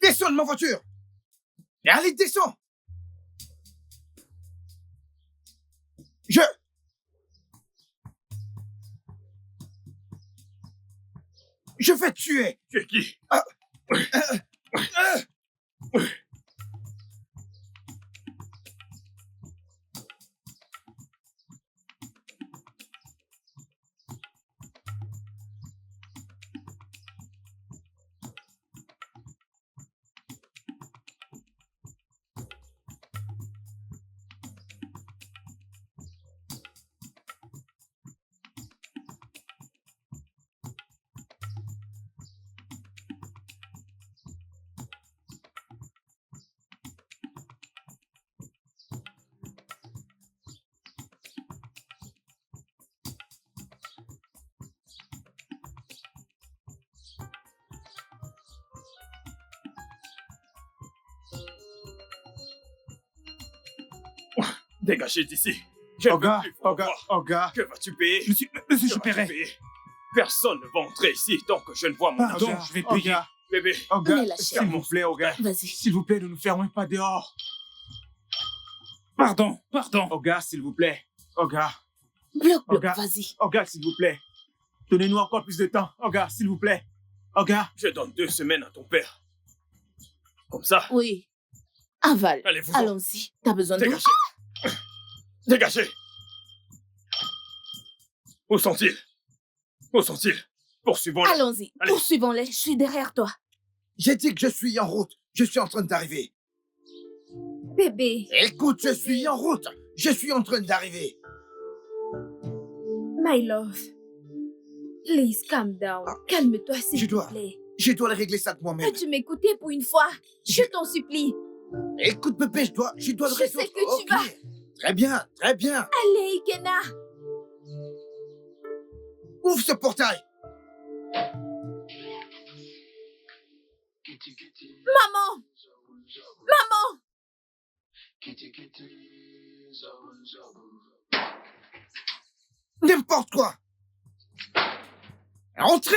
Descends de ma voiture. Et allez, descends. Je vais te tuer. Tu es qui? Dégagez d'ici. Je ne veux plus vous revoir. Oga. Que vas-tu payer? Monsieur, je paierai. Personne ne va entrer ici tant que je ne vois mon Pardon, argent. je vais payer. Bébé, Oga, Mais la s'il vous plaît, Oga. Vas-y. S'il vous plaît, ne nous fermez pas dehors. Pardon. Oga, s'il vous plaît. Oga. Bloc, Oga. vas-y. Oga, s'il vous plaît. Donnez-nous encore plus de temps. Oga, s'il vous plaît. Oga. je donne 2 semaines à ton père. Comme ça, Oui. Aval. allez-vous. Allons-y. T'as besoin d'eau? Dégagez. Dégagez. Où sont-ils? Où sont-ils? Poursuivons-les. Allons-y. Allez. Poursuivons-les. Je suis derrière toi. J'ai dit que je suis en route. Je suis en train d'arriver. Bébé, Écoute, je suis en route. Je suis en train d'arriver. my love. Please, calm down. Calme-toi, s'il Je te dois. plaît. Je dois régler ça de moi-même. Peux-tu m'écouter pour une fois? Je t'en supplie. Écoute, bébé, je dois le Je résoudre. sais que tu Ok. Très bien, très bien. Allez, Ikena. Ouvre ce portail. Maman! Maman! N'importe quoi. Entrez.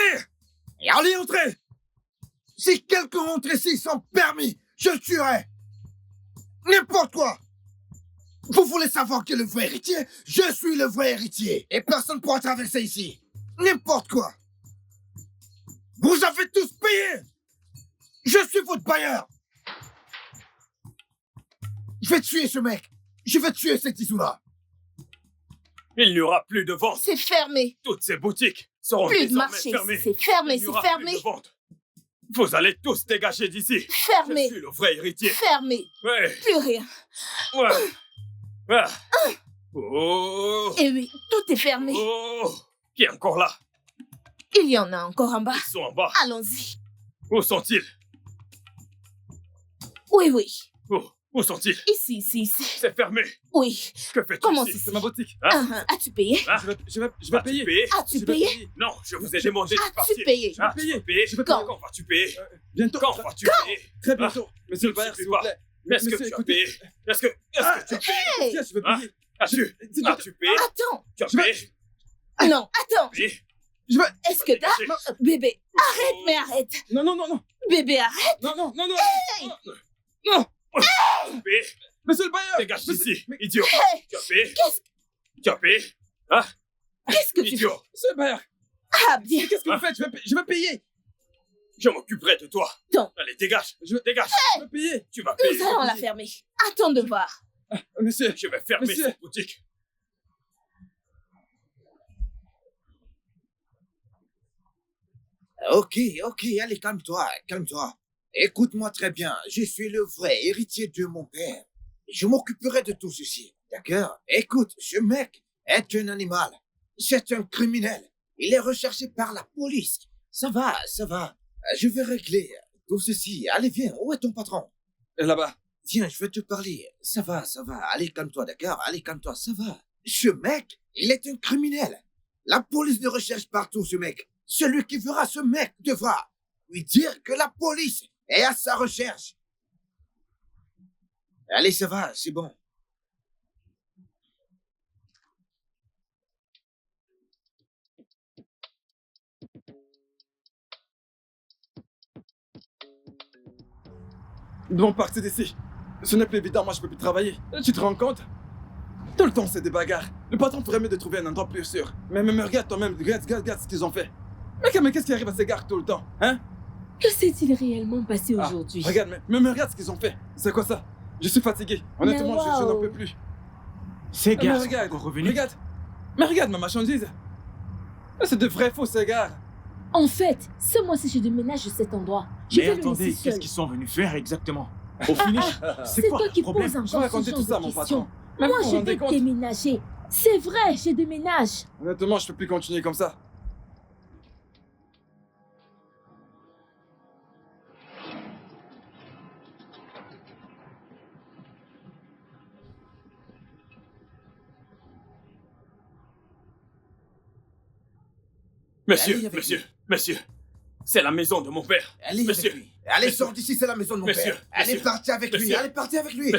Et allez, entrez. Si quelqu'un entre ici sans permis, je le tuerai. N'importe quoi. Vous voulez savoir qui est le vrai héritier? Je suis le vrai héritier. Et personne ne pourra traverser ici. N'importe quoi. Vous avez tous payé. Je suis votre bailleur. Je vais tuer ce mec. Je vais tuer cet isou-là. Il n'y aura plus de vente. C'est fermé. Toutes ces boutiques seront Plus de désormais marché. fermées. C'est fermé. Il n'y C'est aura fermé. plus de vente. Vous allez tous dégager d'ici. Fermé. Je suis le vrai héritier. Fermé. Ouais. Plus rien. Ouais. Ah. Oh. Et oui, tout est fermé. Oh. Qui est encore là? Il y en a encore en bas. Ils sont en bas. Allons-y. Où sont-ils? Oui, oui. Où sont-ils? Ici. C'est fermé. Oui. Que fais-tu Comment ici? c'est ma boutique. As-tu payé? Hein? Je vais Vas-tu payer. payer? As-tu payé? Non, je vous ai demandé de As-tu partir. payé? Ah, tu vas payer. Je vais Quand? Quand vas-tu payer? Bientôt. Quand vas-tu payer? Très bientôt. Monsieur le Je bailleur, ne sais s'il vous pas. plaît. Est-ce que Monsieur, tu as écoutez. payé? Est-ce que tu as payé? Hey! Tiens, je vais Hein? payer. As-tu payé? Attends. Tu as Je vais- payé? Non, attends. Payé? Je vais... Est-ce que t'as... Dégagez. Bébé, arrête, mais arrête. Non. Bébé, arrête. Non. Non. Tu as payé? Monsieur le bailleur. Dégage Monsieur- d'ici, idiot. Hey, Tu as payé? Qu'est-ce- Tu as payé? Hein? qu'est-ce que tu fais? Idiot. Monsieur le bailleur. Ah, bien. Qu'est-ce que vous faites? Je vais payer. Je m'occuperai de toi. Non. Allez, dégage. Dégage. Je vais payer. Tu vas payer. Nous allons la fermer. Attends de voir. Monsieur. Je vais fermer Monsieur. cette boutique. Ok, allez, calme-toi. Écoute-moi très bien, je suis le vrai héritier de mon père. Je m'occuperai de tout ceci, d'accord? Écoute, ce mec est un animal. C'est un criminel. Il est recherché par la police. Ça va. Je vais régler tout ceci. Allez, viens, où est ton patron? Là-bas. Viens, je vais te parler. Ça va. Allez, calme-toi, d'accord? Allez, calme-toi, ça va. Ce mec, il est un criminel. La police le recherche partout, ce mec. Celui qui verra ce mec devra lui dire que la police est à sa recherche. Allez, ça va, c'est bon. Nous devons partir d'ici. Ce n'est plus évident, moi je peux plus travailler. Tu te rends compte? Tout le temps c'est des bagarres. Le patron ferait mieux de trouver un endroit plus sûr. Mais regarde toi-même, regarde ce qu'ils ont fait. Mais qu'est-ce qui arrive à ces gars tout le temps? Hein? Que s'est-il réellement passé Ah, aujourd'hui? Regarde, mais regarde ce qu'ils ont fait. C'est quoi ça? Je suis fatigué. Honnêtement, Mais je n'en wow. peux plus. Ces gars sont encore revenus. Regarde ma marchandise. C'est de vrais faux ces gars. En fait, ce mois-ci, je déménage de cet endroit. Je Mais vais le attendez, laisser qu'est-ce seul. qu'ils sont venus faire exactement? Au finish, C'est toi qui poses Je vais encore ce raconter genre tout ça à de mon questions. patron. Même Moi, vous vous je rendez vais compte? déménager. C'est vrai, je déménage. Honnêtement, je peux plus continuer comme ça. Monsieur. C'est la maison de mon père. Allez Monsieur. avec lui. Allez, Monsieur. sors d'ici, c'est la maison de mon Monsieur. père. Allez, Monsieur. partez avec lui. Monsieur. Allez, partez avec lui.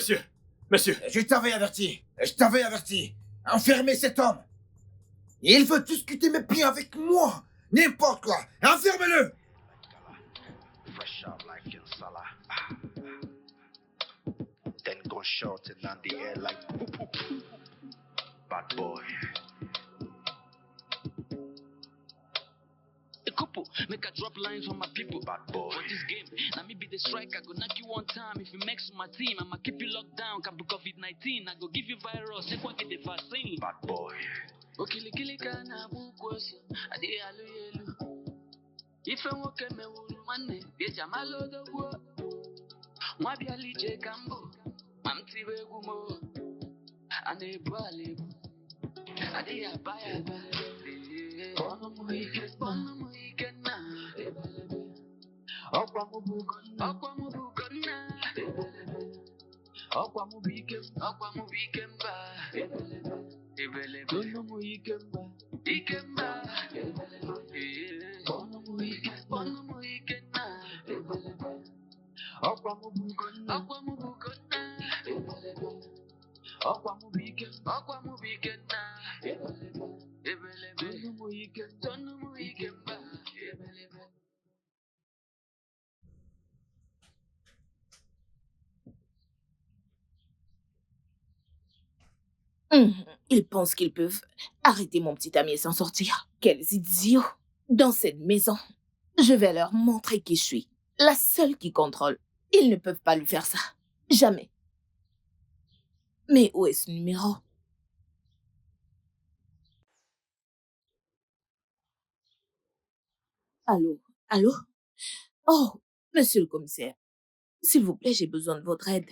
Monsieur. Je t'avais averti. Je t'avais averti. Enfermez cet homme. Il veut discuter mes pieds avec moi. N'importe quoi. Enfermez-le. Fresh out like in Salah. Then go shorting on the air like poop poop. Bad boy. A couple, make a drop lines for my people. Bad boy. For this game, now me be the striker, go knock you one time. If you mix with my team, I'ma keep you locked down. Can be COVID-19, I go give you virus. If I get the vaccine. Bad boy. Okili kana bukwosi, adi alu yelu. Ife nwoke mewuru nwanne, bịa malo dogwo. Nwa bịa lije kambo, ma m tibe egwu mo. A na-ebu ala ebu, adịghị aba ya aba. Kpọnụ m ike nna. Ọkwa m bụ Ugonna. Ọkwa m bụ ike mba. Kpọnụ m ike mba. Kpọnụ m ike nna. Ọkwa m bụ Ugonna. Ọkwa m bụ ike nna. Tọnụ m ike mba. Ils pensent qu'ils peuvent arrêter mon petit ami et s'en sortir. Quels idiots! Dans cette maison, je vais leur montrer qui je suis. La seule qui contrôle. Ils ne peuvent pas lui faire ça. Jamais. Mais où est ce numéro? Allô? Allô? Oh, monsieur le commissaire. S'il vous plaît, j'ai besoin de votre aide.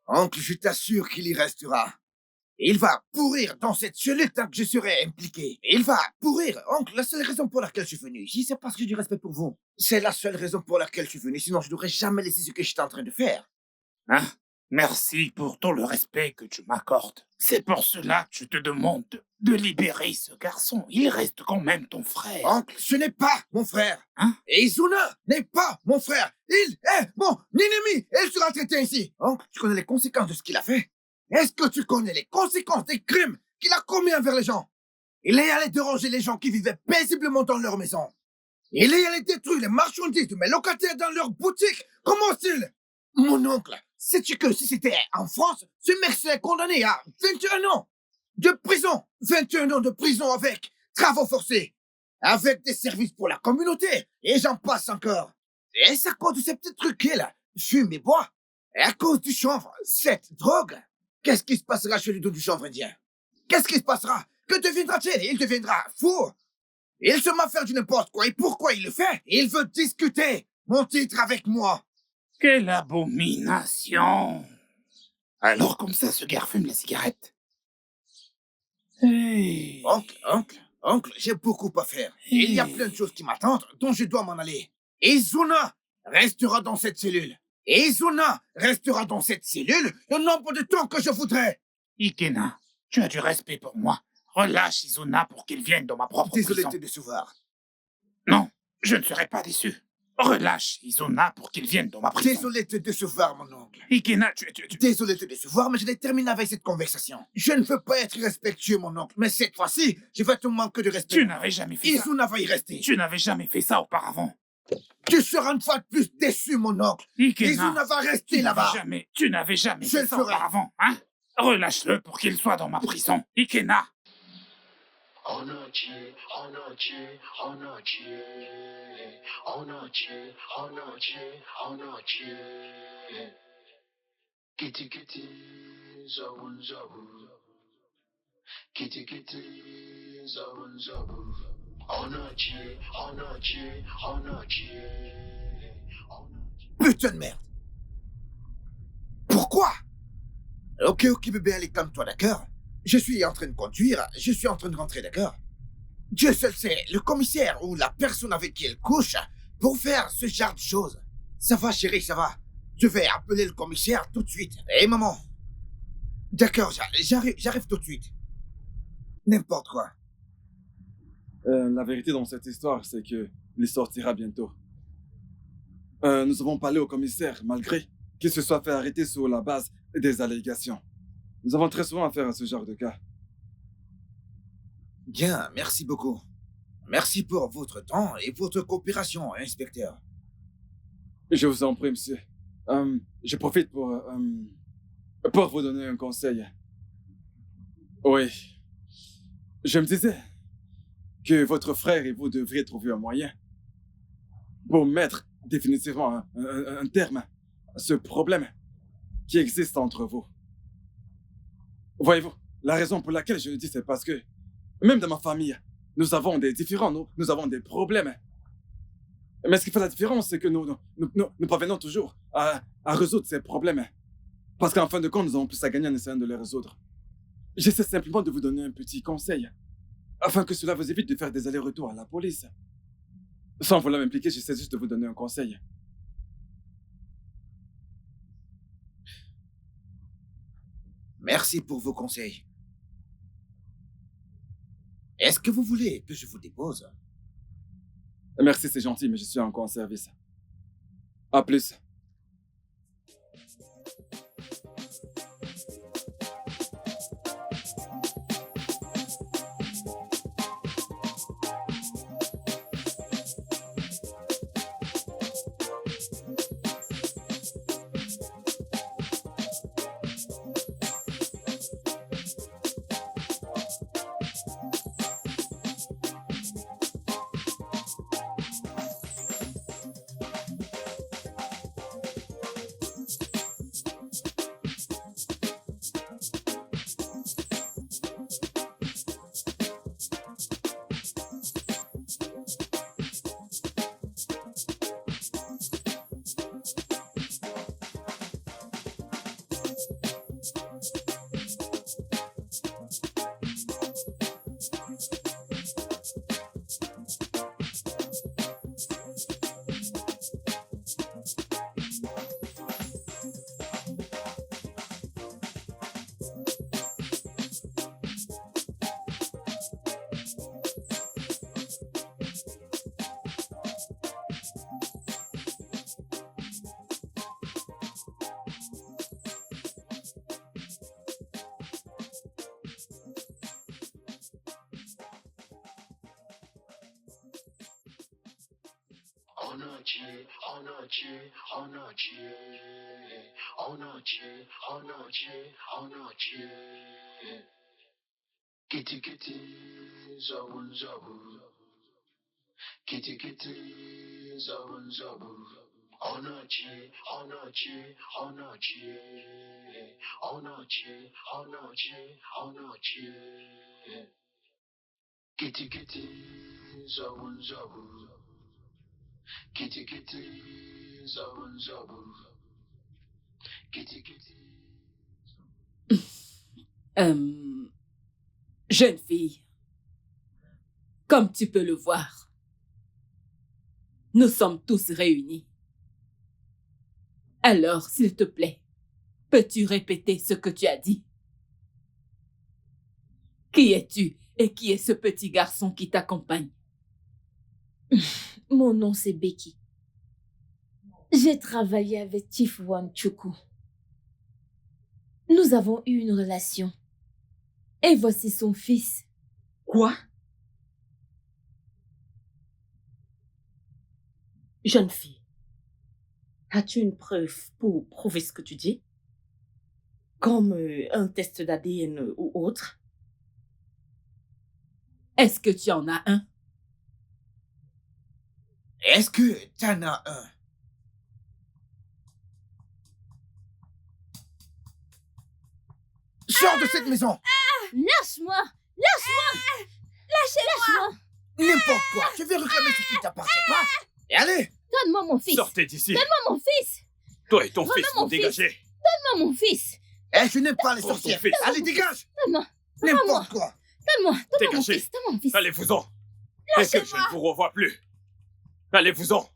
Oncle, je t'assure qu'il y restera. Il va pourrir dans cette cellule tant que je serai impliqué. Il va pourrir. Oncle, la seule raison pour laquelle je suis venu ici, c'est parce que j'ai du respect pour vous. C'est la seule raison pour laquelle je suis venu, sinon je n'aurais jamais laissé ce que j'étais en train de faire. Hein? Merci pour tout le respect que tu m'accordes. C'est pour cela que je te demande de libérer ce garçon. Il reste quand même ton frère. Oncle, ce n'est pas mon frère. Hein? Et Izuna n'est pas mon frère. Il est mon ennemi. Il sera traité ainsi. Oncle, tu connais les conséquences de ce qu'il a fait? Est-ce que tu connais les conséquences des crimes qu'il a commis envers les gens? Il est allé déranger les gens qui vivaient paisiblement dans leur maison. Il est allé détruire les marchandises de mes locataires dans leur boutique. Comment est-il? Mon oncle, sais-tu que si c'était en France, ce mec serait condamné à 21 ans de prison. 21 ans de prison avec travaux forcés, avec des services pour la communauté, et j'en passe encore. Et c'est à cause de ces petits trucs qu'il fume et boit. Et à cause du chanvre, cette drogue. Qu'est-ce qui se passera chez le dos du chanvre indien? Qu'est-ce qui se passera? Que deviendra-t-il? Il deviendra fou. Il se met à faire du n'importe quoi. Et pourquoi il le fait? Il veut discuter mon titre avec moi. Quelle abomination! Alors comme ça, ce gars fume la cigarette? Hey. Oncle, j'ai beaucoup à faire. Il y a plein de choses qui m'attendent dont je dois m'en aller. Izuna restera dans cette cellule. Izuna restera dans cette cellule le nombre de temps que je voudrais. Ikena, tu as du respect pour moi. Relâche Izuna pour qu'il vienne dans ma propre Désolé prison. de te décevoir. Non, je ne serai pas déçu. Relâche Izuna pour qu'il vienne dans ma prison. Désolé de te décevoir, mon oncle. Ikena, Désolé de te décevoir, mais je l'ai terminé avec cette conversation. Je ne veux pas être respectueux, mon oncle, mais cette fois-ci, je vais te manquer de respect. Tu n'avais jamais fait ça. Izuna va y rester. Tu n'avais jamais fait ça auparavant. Tu seras une fois de plus déçu, mon oncle. Ikena, Izuna va rester là-bas. Tu n'avais jamais Je fait le ça ferai. auparavant, hein? Relâche-le pour qu'il soit dans ma prison. Ikena. Onochi, Onochi, Onochi, Onochi, Onochi, Onochi. Kitty kitty, zabun zabu. Kitty kitty, zabun zabu. Onochi, Onochi, Onochi. Putain de merde. Pourquoi? Ok, bébé, allez, calme-toi, d'accord? Je suis en train de conduire, je suis en train de rentrer, d'accord? Dieu seul sait, le commissaire ou la personne avec qui elle couche pour faire ce genre de choses. Ça va, chérie, ça va. Je vais appeler le commissaire tout de suite. Hé, maman. D'accord, j'arrive tout de suite. N'importe quoi. La vérité dans cette histoire, c'est que il sortira bientôt. Nous avons parlé au commissaire, malgré qu'il se soit fait arrêter sur la base des allégations. Nous avons très souvent affaire à ce genre de cas. Bien, merci beaucoup. Merci pour votre temps et votre coopération, inspecteur. Je vous en prie, monsieur. Je profite pour vous donner un conseil. Oui. Je me disais que votre frère et vous devriez trouver un moyen pour mettre définitivement un terme à ce problème qui existe entre vous. Voyez-vous, la raison pour laquelle je le dis, c'est parce que même dans ma famille, nous avons des différends, nous avons des problèmes. Mais ce qui fait la différence, c'est que nous parvenons toujours à résoudre ces problèmes. Parce qu'en fin de compte, nous avons plus à gagner en essayant de les résoudre. J'essaie simplement de vous donner un petit conseil, afin que cela vous évite de faire des allers-retours à la police. Sans vouloir m'impliquer, j'essaie juste de vous donner un conseil. Merci pour vos conseils. Est-ce que vous voulez que je vous dépose? Merci, c'est gentil, mais je suis encore en service. À plus. Kitty kitty, zabun zabu. Kitty kitty, zabun zabu. Onachi, onachi, onachi. Onachi, onachi, onachi. Kitty kitty, zabun zabu. Kitty kitty, zabun zabu. Kitty kitty. Jeune fille, comme tu peux le voir, nous sommes tous réunis. Alors, s'il te plaît, peux-tu répéter ce que tu as dit? Qui es-tu et qui est ce petit garçon qui t'accompagne? Mon nom, c'est Becky. J'ai travaillé avec Chief Wanchuku. Nous avons eu une relation. Et voici son fils. Quoi? Jeune fille, as-tu une preuve pour prouver ce que tu dis? Comme un test d'ADN ou autre? Est-ce que tu en as un? Est-ce que t'en as un? Sors de cette maison! Lâche-moi! Lâche-moi! Lâchez-moi! N'importe quoi, je vais réclamer ce qui t'appartient pas. Et allez! Donne-moi mon fils! Sortez d'ici! Donne-moi mon fils! Toi et ton Donne-moi fils, mon vous dégagez! Donne-moi mon fils! Eh, je n'aime pas les Pour ton sorcières. fils. Allez, dégage! Donne-moi! N'importe quoi. Donne-moi mon Dégagez! fils! Donne-moi mon fils! Allez-vous-en! Et que je ne vous revoie plus! Allez-vous-en!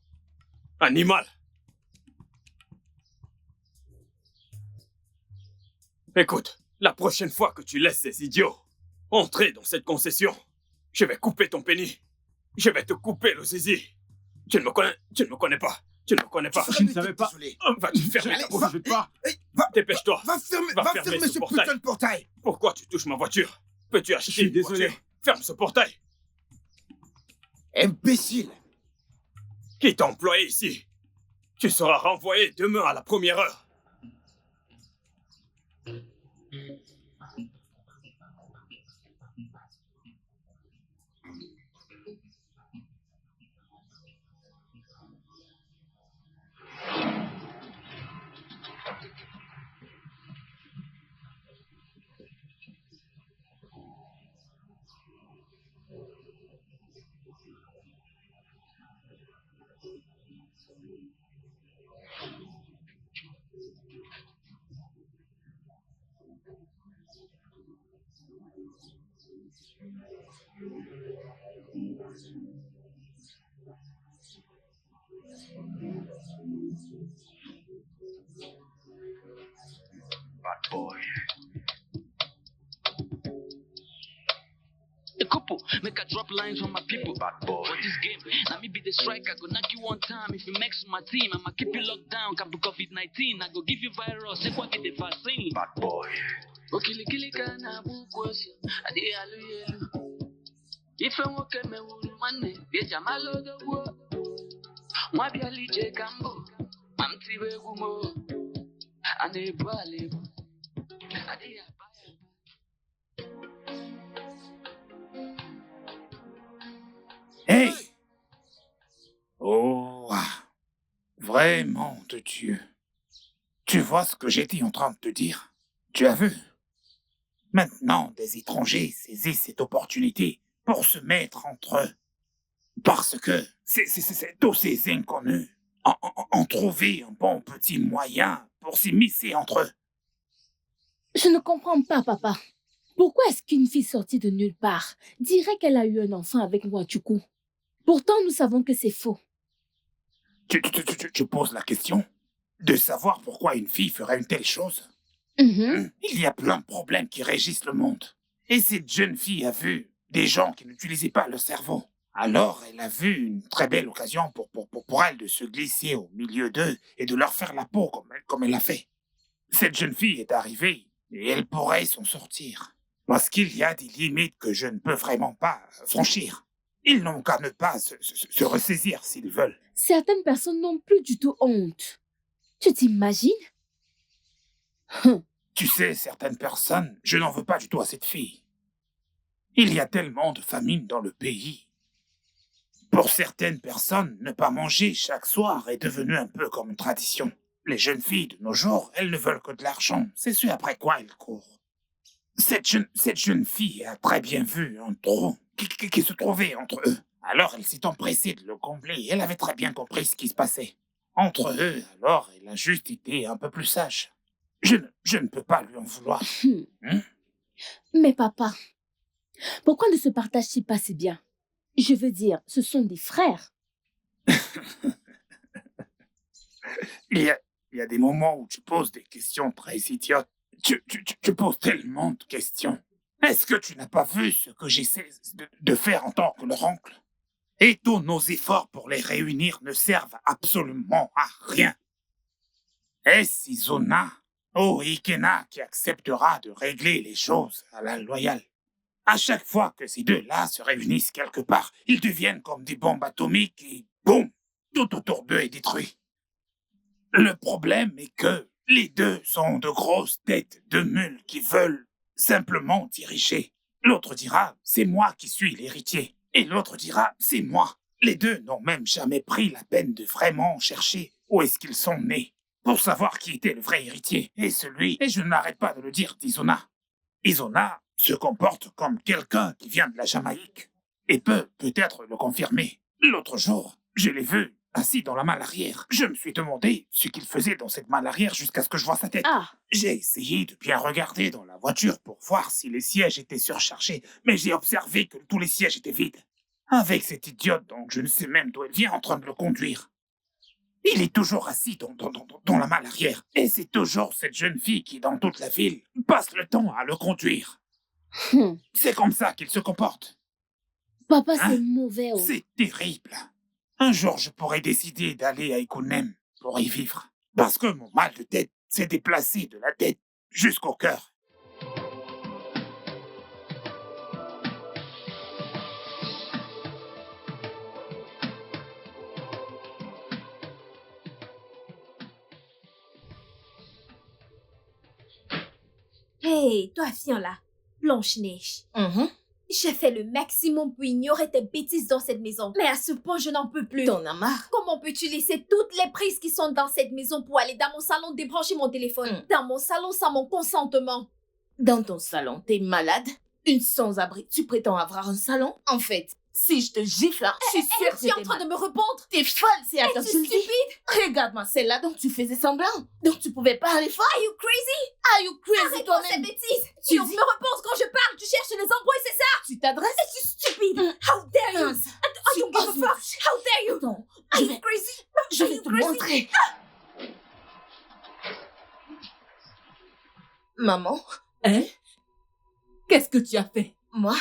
Animal! Écoute, la prochaine fois que tu laisses ces idiots entrer dans cette concession, je vais couper ton pénis. Je vais te couper le zizi. Tu ne me connais pas. Tu ne me connais pas. Je ne savais pas. Désolé. Va-tu fermer ta bouche? Va, va, Dépêche-toi. va fermer ce putain de portail. Pourquoi tu touches ma voiture? Peux-tu acheter Je suis une désolé. voiture? Ferme ce portail. Imbécile. Qui t'a employé ici? Tu seras renvoyé demain à la première heure. Bad boy. A couple, make I drop lines on my people. Bad boy. For this game, now me be the striker, go knock you one time. If you mix with my team, I'ma keep you locked down. Can be COVID-19, I go give you virus. Say what get the vaccine. Bad boy. Okili kana bukwosi, adi alu yelu. Ife nwoke mewuru nwanne, bịa malo dogbuo. Nwa bịa lije kambo, ma m tiwe egwu mo. A na-ebu ala ebu. Adịghị aba ya. Hey! Oh, vraiment de Dieu. Tu vois ce que j'étais en train de te dire? Tu as vu? Maintenant, des étrangers saisissent cette opportunité pour se mettre entre eux. Parce que tous ces inconnus ont trouvé un bon petit moyen pour s'immiscer entre eux. Je ne comprends pas, papa. Pourquoi est-ce qu'une fille sortie de nulle part dirait qu'elle a eu un enfant avec Nwachukwu? Pourtant, nous savons que c'est faux. Tu poses la question de savoir pourquoi une fille ferait une telle chose? Il y a plein de problèmes qui régissent le monde. Et cette jeune fille a vu des gens qui n'utilisaient pas leur cerveau. Alors, elle a vu une très belle occasion pour elle de se glisser au milieu d'eux et de leur faire la peau comme elle l'a fait. Cette jeune fille est arrivée et elle pourrait s'en sortir. Parce qu'il y a des limites que je ne peux vraiment pas franchir. Ils n'ont qu'à ne pas se ressaisir s'ils veulent. Certaines personnes n'ont plus du tout honte. Tu t'imagines? Tu sais, certaines personnes, je n'en veux pas du tout à cette fille. Il y a tellement de famine dans le pays. Pour certaines personnes, ne pas manger chaque soir est devenu un peu comme une tradition. Les jeunes filles de nos jours, elles ne veulent que de l'argent. C'est ce après quoi elles courent. Cette jeune fille a très bien vu un trou qui se trouvait entre eux. Alors elle s'est empressée de le combler. Elle avait très bien compris ce qui se passait entre eux. Alors elle a juste été un peu plus sage. Je ne peux pas lui en vouloir. Mais papa, pourquoi ne se partagent-ils pas si bien? Je veux dire, ce sont des frères. Il y a des moments où tu poses des questions très idiotes. Tu poses tellement de questions. Est-ce que tu n'as pas vu ce que j'essaie de faire en tant que leur oncle? Et tous nos efforts pour les réunir ne servent absolument à rien. Est-ce Izona ou Ikena qui acceptera de régler les choses à la loyale? À chaque fois que ces deux-là se réunissent quelque part, ils deviennent comme des bombes atomiques et boum, tout autour d'eux est détruit. Le problème est que les deux sont de grosses têtes de mules qui veulent simplement diriger. L'autre dira, c'est moi qui suis l'héritier. Et l'autre dira, c'est moi. Les deux n'ont même jamais pris la peine de vraiment chercher où est-ce qu'ils sont nés pour savoir qui était le vrai héritier. Et je n'arrête pas de le dire d'Izona. Izona se comporte comme quelqu'un qui vient de la Jamaïque et peut peut-être le confirmer. L'autre jour, je l'ai vu assis dans la malle arrière. Je me suis demandé ce qu'il faisait dans cette malle arrière jusqu'à ce que je vois sa tête. J'ai essayé de bien regarder dans la voiture pour voir si les sièges étaient surchargés, mais j'ai observé que tous les sièges étaient vides. Avec cette idiote, donc je ne sais même d'où elle vient, en train de le conduire. Il est toujours assis dans la malle arrière. Et c'est toujours cette jeune fille qui, dans toute la ville, passe le temps à le conduire. C'est comme ça qu'il se comporte. Papa, c'est mauvais. C'est terrible. Un jour, je pourrais décider d'aller à Ikunem pour y vivre. Parce que mon mal de tête s'est déplacé de la tête jusqu'au cœur. Hey, toi, viens là. Blanche-Neige. J'ai fait le maximum pour ignorer tes bêtises dans cette maison. Mais à ce point, je n'en peux plus. T'en as marre? Comment peux-tu laisser toutes les prises qui sont dans cette maison pour aller dans mon salon débrancher mon téléphone? Dans mon salon sans mon consentement. Dans ton salon, t'es malade? Une sans-abri. Tu prétends avoir un salon? En fait, si je te gifle, hein, je suis sûre que tu es en train de me répondre? T'es folle, c'est à toi que je le dis. Regarde-moi, celle-là dont tu faisais semblant. Donc tu pouvais parler fort. Are you crazy? Are you crazy Arrête-moi toi-même? ces bêtises. Tu Tu me repenses quand je parle. Tu cherches les embrouilles, c'est ça? Tu t'adresses? Es-tu stupide? How dare you? Mince. I don't give a fuck. How dare you? Non, Are je you vais, crazy? je Are vais you te crazy? montrer. Maman? Hein? Qu'est-ce que tu as fait? Moi?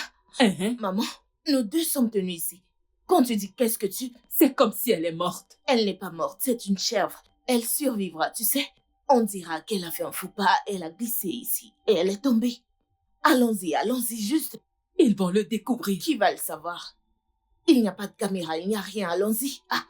Maman, nous deux sommes tenus ici. Quand tu dis qu'est-ce que tu... C'est comme si elle est morte. Elle n'est pas morte, c'est une chèvre. Elle survivra, tu sais. On dira qu'elle a fait un faux pas, elle a glissé ici et elle est tombée. Allons-y, juste. Ils vont le découvrir. Qui va le savoir? Il n'y a pas de caméra, il n'y a rien, allons-y. Ah.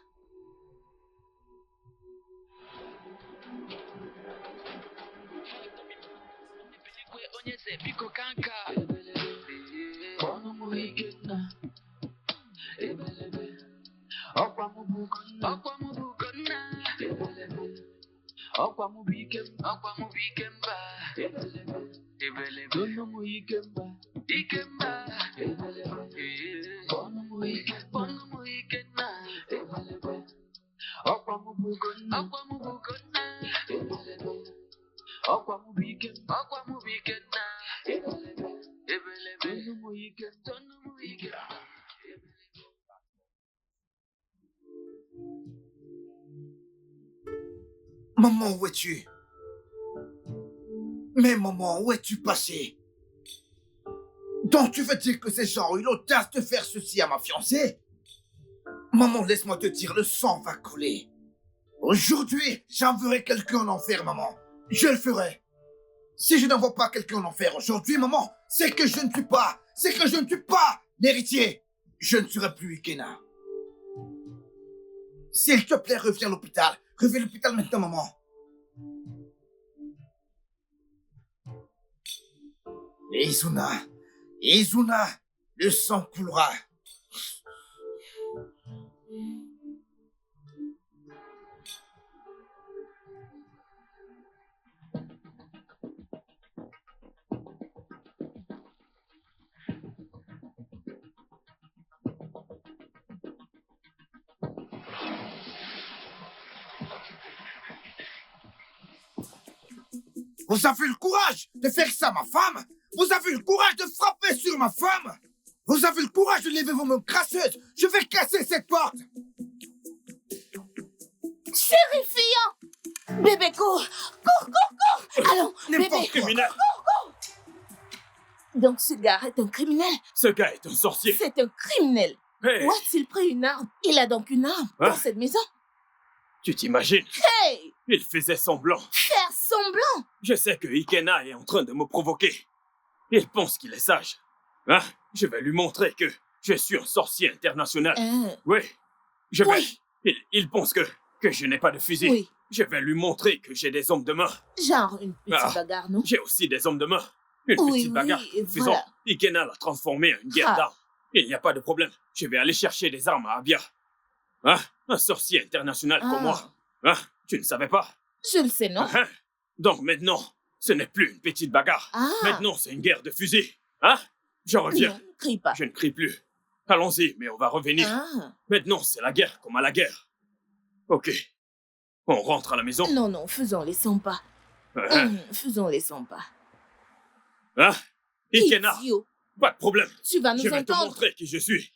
Maman, où es-tu? Mais maman, où es-tu passé? Donc tu veux dire que ces gens ont eu l'audace de faire ceci à ma fiancée? Maman, laisse-moi te dire, le sang va couler. Aujourd'hui, j'enverrai quelqu'un en enfer, maman. Je le ferai. Si je n'envoie pas quelqu'un en enfer aujourd'hui, maman, c'est que je ne suis pas l'héritier. Je ne serai plus Ikena. S'il te plaît, reviens à l'hôpital. Reviens à l'hôpital maintenant, maman. Izuna, le sang coulera. Vous avez le courage de faire ça à ma femme? Vous avez le courage de frapper sur ma femme? Vous avez le courage de lever vos mains crasseuses? Je vais casser cette porte! Terrifiant! Bébé, cours! Cours! Allons, bébé, criminel! cours! Donc ce gars est un criminel? Ce gars est un sorcier. C'est un criminel. Hey! Où a-t-il pris une arme? Il a donc une arme dans cette maison? Tu t'imagines? Hey! Il faisait semblant. Faire semblant? Je sais que Ikena est en train de me provoquer. Il pense qu'il est sage. Hein? Je vais lui montrer que je suis un sorcier international. Oui. Je vais. Oui. Il pense que je n'ai pas de fusil. Oui. Je vais lui montrer que j'ai des hommes de main. Genre une petite bagarre, non? J'ai aussi des hommes de main. Une petite bagarre. Voilà. Ikena l'a transformé en une guerre d'armes. Il n'y a pas de problème. Je vais aller chercher des armes à Abia. Hein? Un sorcier international comme moi. Hein? Tu ne savais pas? Je le sais, non? Donc maintenant, ce n'est plus une petite bagarre. Maintenant, c'est une guerre de fusils. Hein? Je reviens. Non, ne crie pas. Je ne crie plus. Allons-y, mais on va revenir. Maintenant, c'est la guerre comme à la guerre. Ok. On rentre à la maison? Non, faisons les 100 pas. Faisons les 100 pas. Hein? Ikena, Idiot. pas de problème. Tu vas nous Je vais te entendre. montrer qui je suis.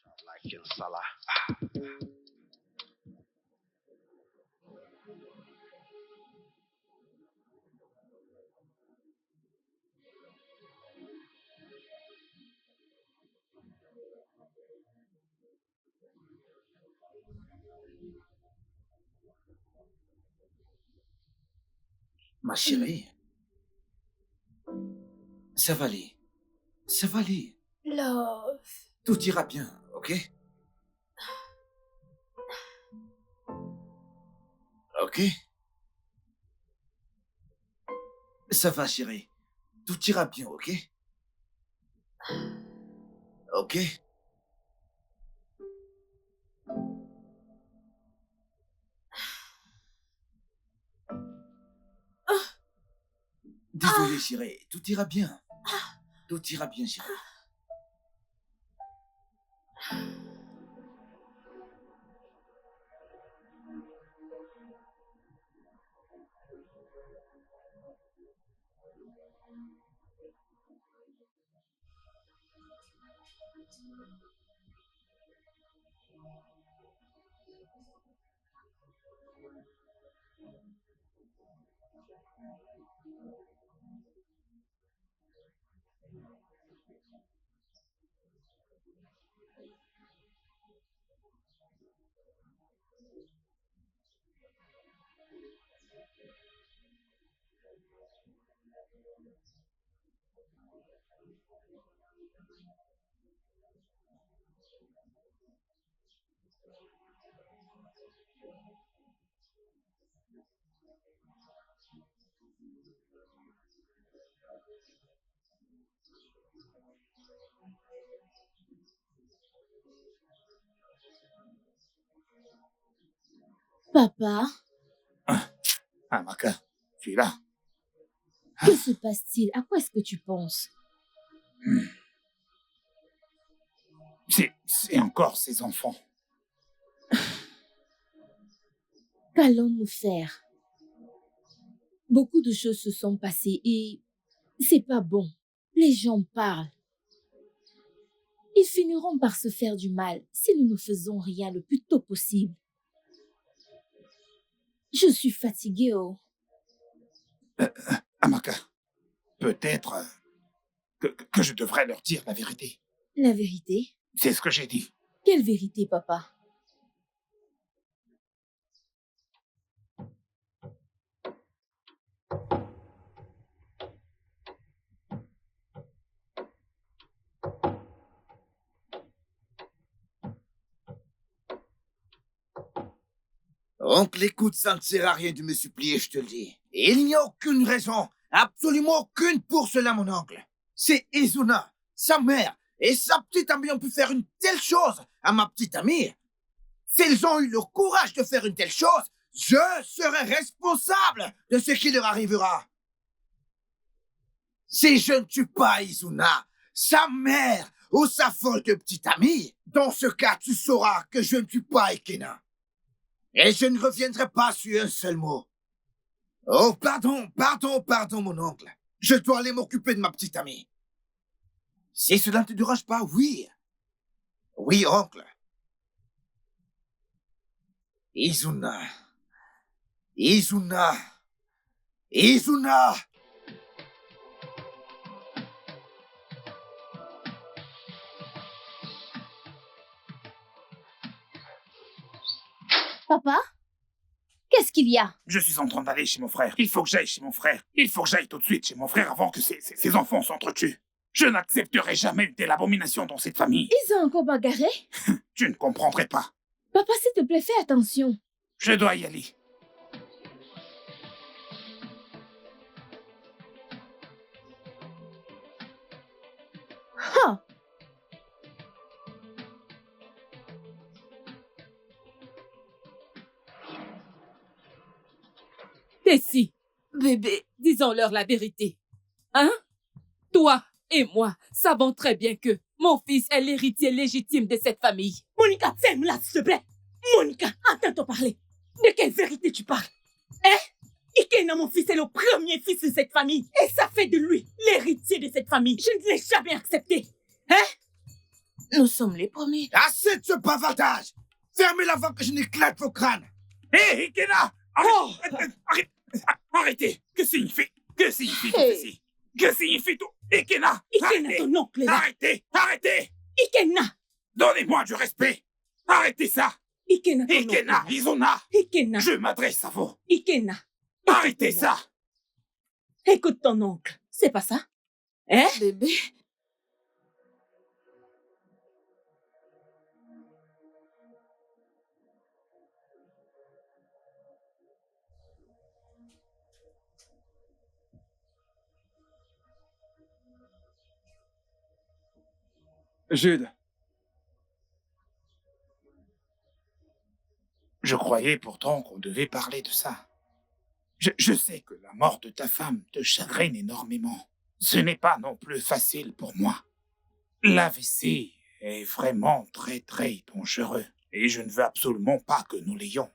Ma chérie. Ça va aller. Ça va aller. Love. Tout ira bien, ok? Ok? Ça va, chérie. Tout ira bien, ok? Ok? Désolé, chérie. Tout ira bien. Tout ira bien, chérie. Papa, Amaka, tu es là. que se passe-t-il? À quoi est-ce que tu penses? C'est encore ces enfants. Qu'allons-nous faire? Beaucoup de choses se sont passées et c'est pas bon. Les gens parlent. Ils finiront par se faire du mal si nous ne faisons rien le plus tôt possible. Je suis fatiguée, oh. Amaka, peut-être que je devrais leur dire la vérité. La vérité? C'est ce que j'ai dit. Quelle vérité, papa? Oncle, écoute, ça ne sert à rien de me supplier, je te le dis. Il n'y a aucune raison, absolument aucune pour cela, mon oncle. C'est Izuna, sa mère et sa petite amie ont pu faire une telle chose à ma petite amie. S'ils ont eu le courage de faire une telle chose, je serai responsable de ce qui leur arrivera. Si je ne tue pas Izuna, sa mère ou sa folle de petite amie, dans ce cas, tu sauras que je ne tue pas Ekena. Et je ne reviendrai pas sur un seul mot. Oh, pardon, mon oncle. Je dois aller m'occuper de ma petite amie. Si cela ne te dérange pas, oui. Oui, oncle. Izuna. Izuna. Izuna. Papa? Qu'est-ce qu'il y a? Je suis en train d'aller chez mon frère. Il faut que j'aille chez mon frère. Il faut que j'aille tout de suite chez mon frère avant que ces enfants s'entretuent. Je n'accepterai jamais une telle abomination dans cette famille. Ils ont encore bagarré? Tu ne comprendrais pas. Papa, s'il te plaît, fais attention. Je dois y aller. Ah! Tessie, Bébé, disons-leur la vérité. Hein? Toi et moi savons très bien que mon fils est l'héritier légitime de cette famille. Monica, ferme-la, s'il te plaît. Monica, attends-toi parler. De quelle vérité tu parles? Hein? Ikena, mon fils, est le premier fils de cette famille. Et ça fait de lui l'héritier de cette famille. Je ne l'ai jamais accepté. Hein? nous sommes les premiers. Assez de ce bavardage. Fermez-la avant que je n'éclate vos crânes. Hé, Ikena! Arrêtez! Que signifie tout ceci? Que signifie tout? Ikena! Ikena, ton oncle est là. Arrêtez! Ikena! Donnez-moi du respect! Arrêtez ça! Ikena, ton Ikena, oncle. Izuna! Ikena. Je m'adresse à vous! Ikena. Arrêtez ça! Écoute ton oncle. C'est pas ça? Hein? Bébé, Jude, Je croyais pourtant qu'on devait parler de ça. Je sais que la mort de ta femme te chagrine énormément. Ce n'est pas non plus facile pour moi. L'AVC est vraiment très très dangereux et je ne veux absolument pas que nous l'ayons.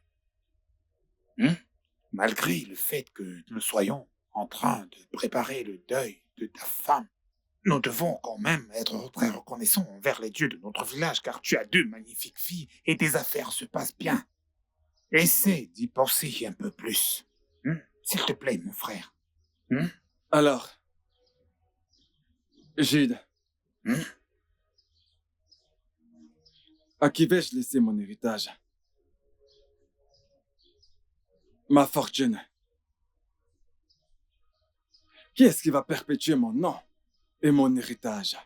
Malgré le fait que nous soyons en train de préparer le deuil de ta femme, nous devons quand même être très reconnaissants envers les dieux de notre village car tu as 2 magnifiques filles et tes affaires se passent bien. Essaie d'y penser un peu plus. S'il te plaît, mon frère. alors, Jude, à qui vais-je laisser mon héritage? Ma fortune. Qui est-ce qui va perpétuer mon nom et mon héritage?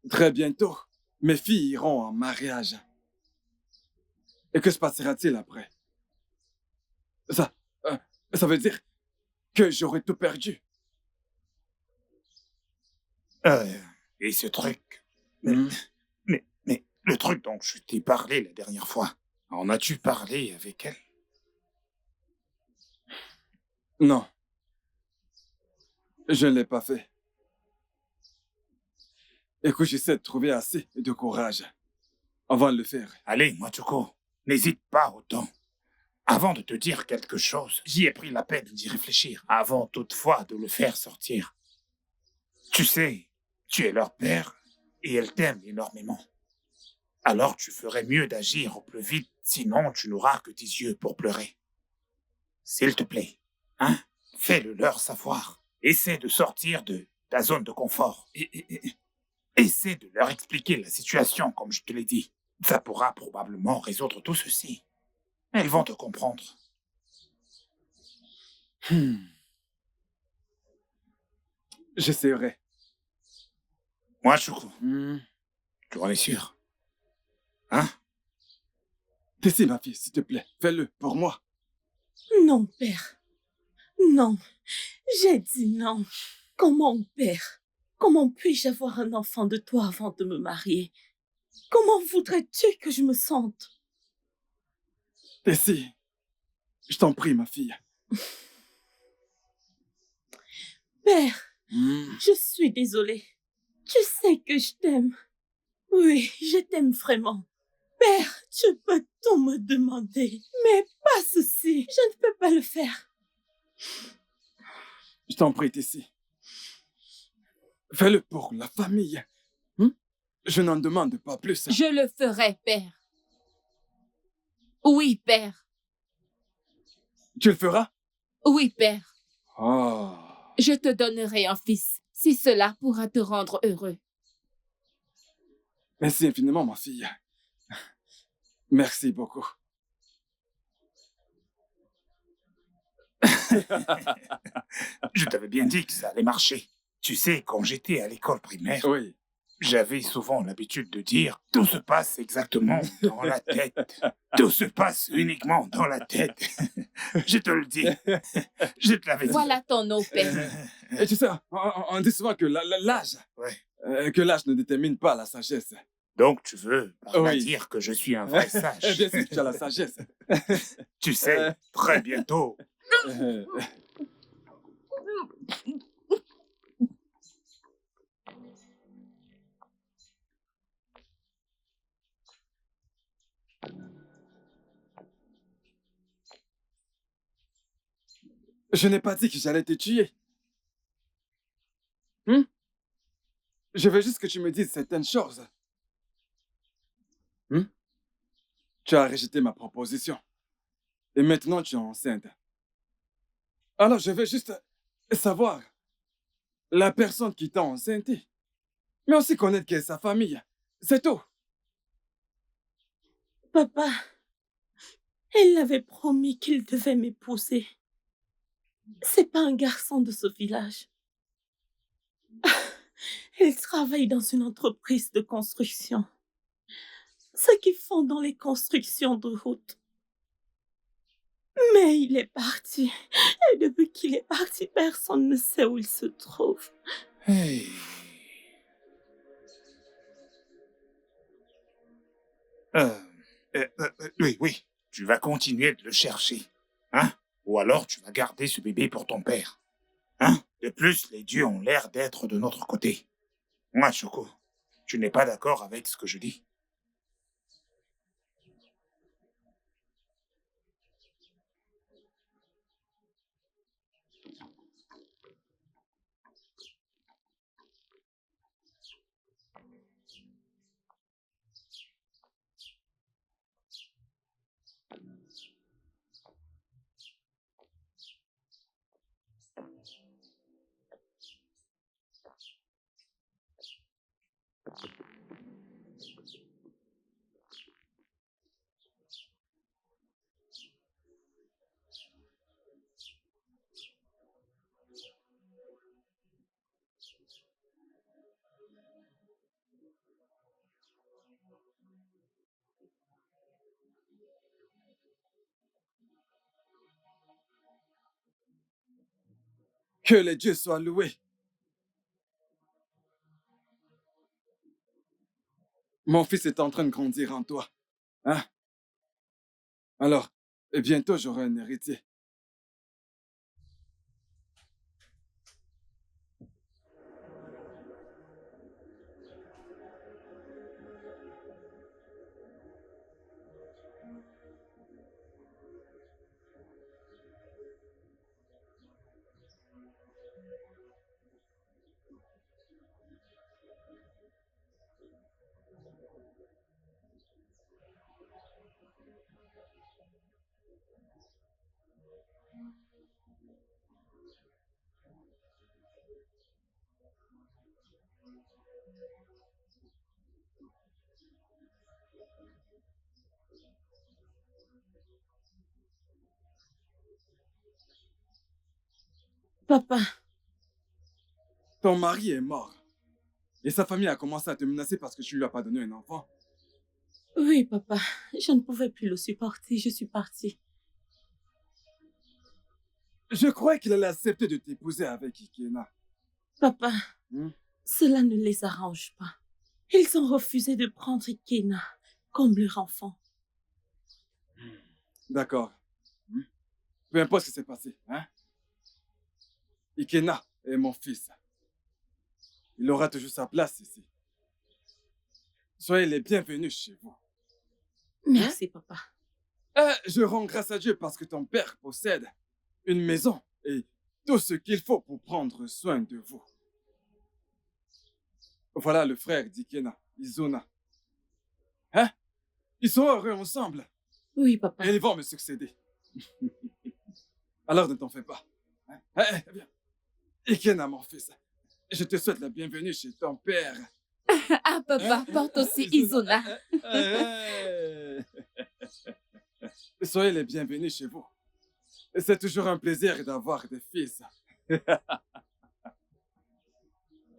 Très bientôt, mes filles iront en mariage. Et que se passera-t-il après? Ça veut dire que j'aurai tout perdu. Et ce truc... Mais le truc dont je t'ai parlé la dernière fois, en as-tu parlé avec elle? Non. Je ne l'ai pas fait. Écoute, j'essaie de trouver assez de courage avant de le faire. Allez, Machoko, n'hésite pas autant. Avant de te dire quelque chose, j'y ai pris la peine d'y réfléchir, avant toutefois de le faire sortir. Tu sais, tu es leur père et elles t'aiment énormément. Alors tu ferais mieux d'agir au plus vite, sinon tu n'auras que tes yeux pour pleurer. S'il te plaît, fais-le leur savoir. Essaie de sortir de ta zone de confort. Essaie de leur expliquer la situation comme je te l'ai dit. Ça pourra probablement résoudre tout ceci. Elles vont te comprendre. J'essaierai. Moi, Choukou. Tu en es sûr? Tessie, ma fille, s'il te plaît, fais-le pour moi. Non, père. Non. J'ai dit non. Comment, père? Comment puis-je avoir un enfant de toi avant de me marier? Comment voudrais-tu que je me sente? Tessie, je t'en prie, ma fille. Père, je suis désolée. Tu sais que je t'aime. Oui, je t'aime vraiment. Père, tu peux tout me demander, mais pas ceci. Je ne peux pas le faire. Je t'en prie, Tessie. Fais-le pour la famille. Je n'en demande pas plus. Je le ferai, père. Oui, père. Tu le feras? Oui, père. Oh. Je te donnerai un fils, si cela pourra te rendre heureux. Merci infiniment, ma fille. Merci beaucoup. Je t'avais bien dit que ça allait marcher. Tu sais, quand j'étais à l'école primaire, oui, j'avais souvent l'habitude de dire « Tout se passe exactement dans la tête. Tout se passe uniquement dans la tête. » Je te le dis. Je te l'avais dit. Voilà ton nom, père. Et tu sais, on dit souvent que l'âge, que l'âge ne détermine pas la sagesse. Donc tu veux par là dire que je suis un vrai sage. Bien sûr que tu as la sagesse. Tu sais, très bientôt. Je n'ai pas dit que j'allais te tuer. Je veux juste que tu me dises certaines choses. Tu as rejeté ma proposition. Et maintenant, tu es enceinte. Alors, je veux juste savoir la personne qui t'a enceinte, mais aussi connaître qui est sa famille. C'est tout. Papa, Elle avait promis qu'il devait m'épouser. C'est pas un garçon de ce village. Il travaille dans une entreprise de construction. Ce qu'ils font dans les constructions de routes. Mais il est parti. Et depuis qu'il est parti, personne ne sait où il se trouve. Hey. Oui. Tu vas continuer de le chercher. Hein? Ou alors tu vas garder ce bébé pour ton père. Hein? De plus, les dieux ont l'air d'être de notre côté. Moi, Choco, tu n'es pas d'accord avec ce que je dis? Que les dieux soient loués. Mon fils est en train de grandir en toi. Hein? Alors, et bientôt j'aurai un héritier. Papa. Ton mari est mort. Et sa famille a commencé à te menacer parce que tu ne lui as pas donné un enfant. Oui, papa. Je ne pouvais plus le supporter. Je suis partie. Je croyais qu'il allait accepter de t'épouser avec Ikena. Papa, cela ne les arrange pas. Ils ont refusé de prendre Ikena comme leur enfant. D'accord. Peu importe ce qui s'est passé, hein? Ikena est mon fils. Il aura toujours sa place ici. Soyez les bienvenus chez vous. Merci, papa. Je rends grâce à Dieu parce que ton père possède une maison et tout ce qu'il faut pour prendre soin de vous. Voilà le frère d'Ikena, Izuna. Hein? Ils sont heureux ensemble. Oui, papa. Et ils vont me succéder. Alors ne t'en fais pas. Hein? Viens. Ikena, mon fils, je te souhaite la bienvenue chez ton père. Ah, papa, porte aussi Izuna. Soyez les bienvenus chez vous. C'est toujours un plaisir d'avoir des fils. Un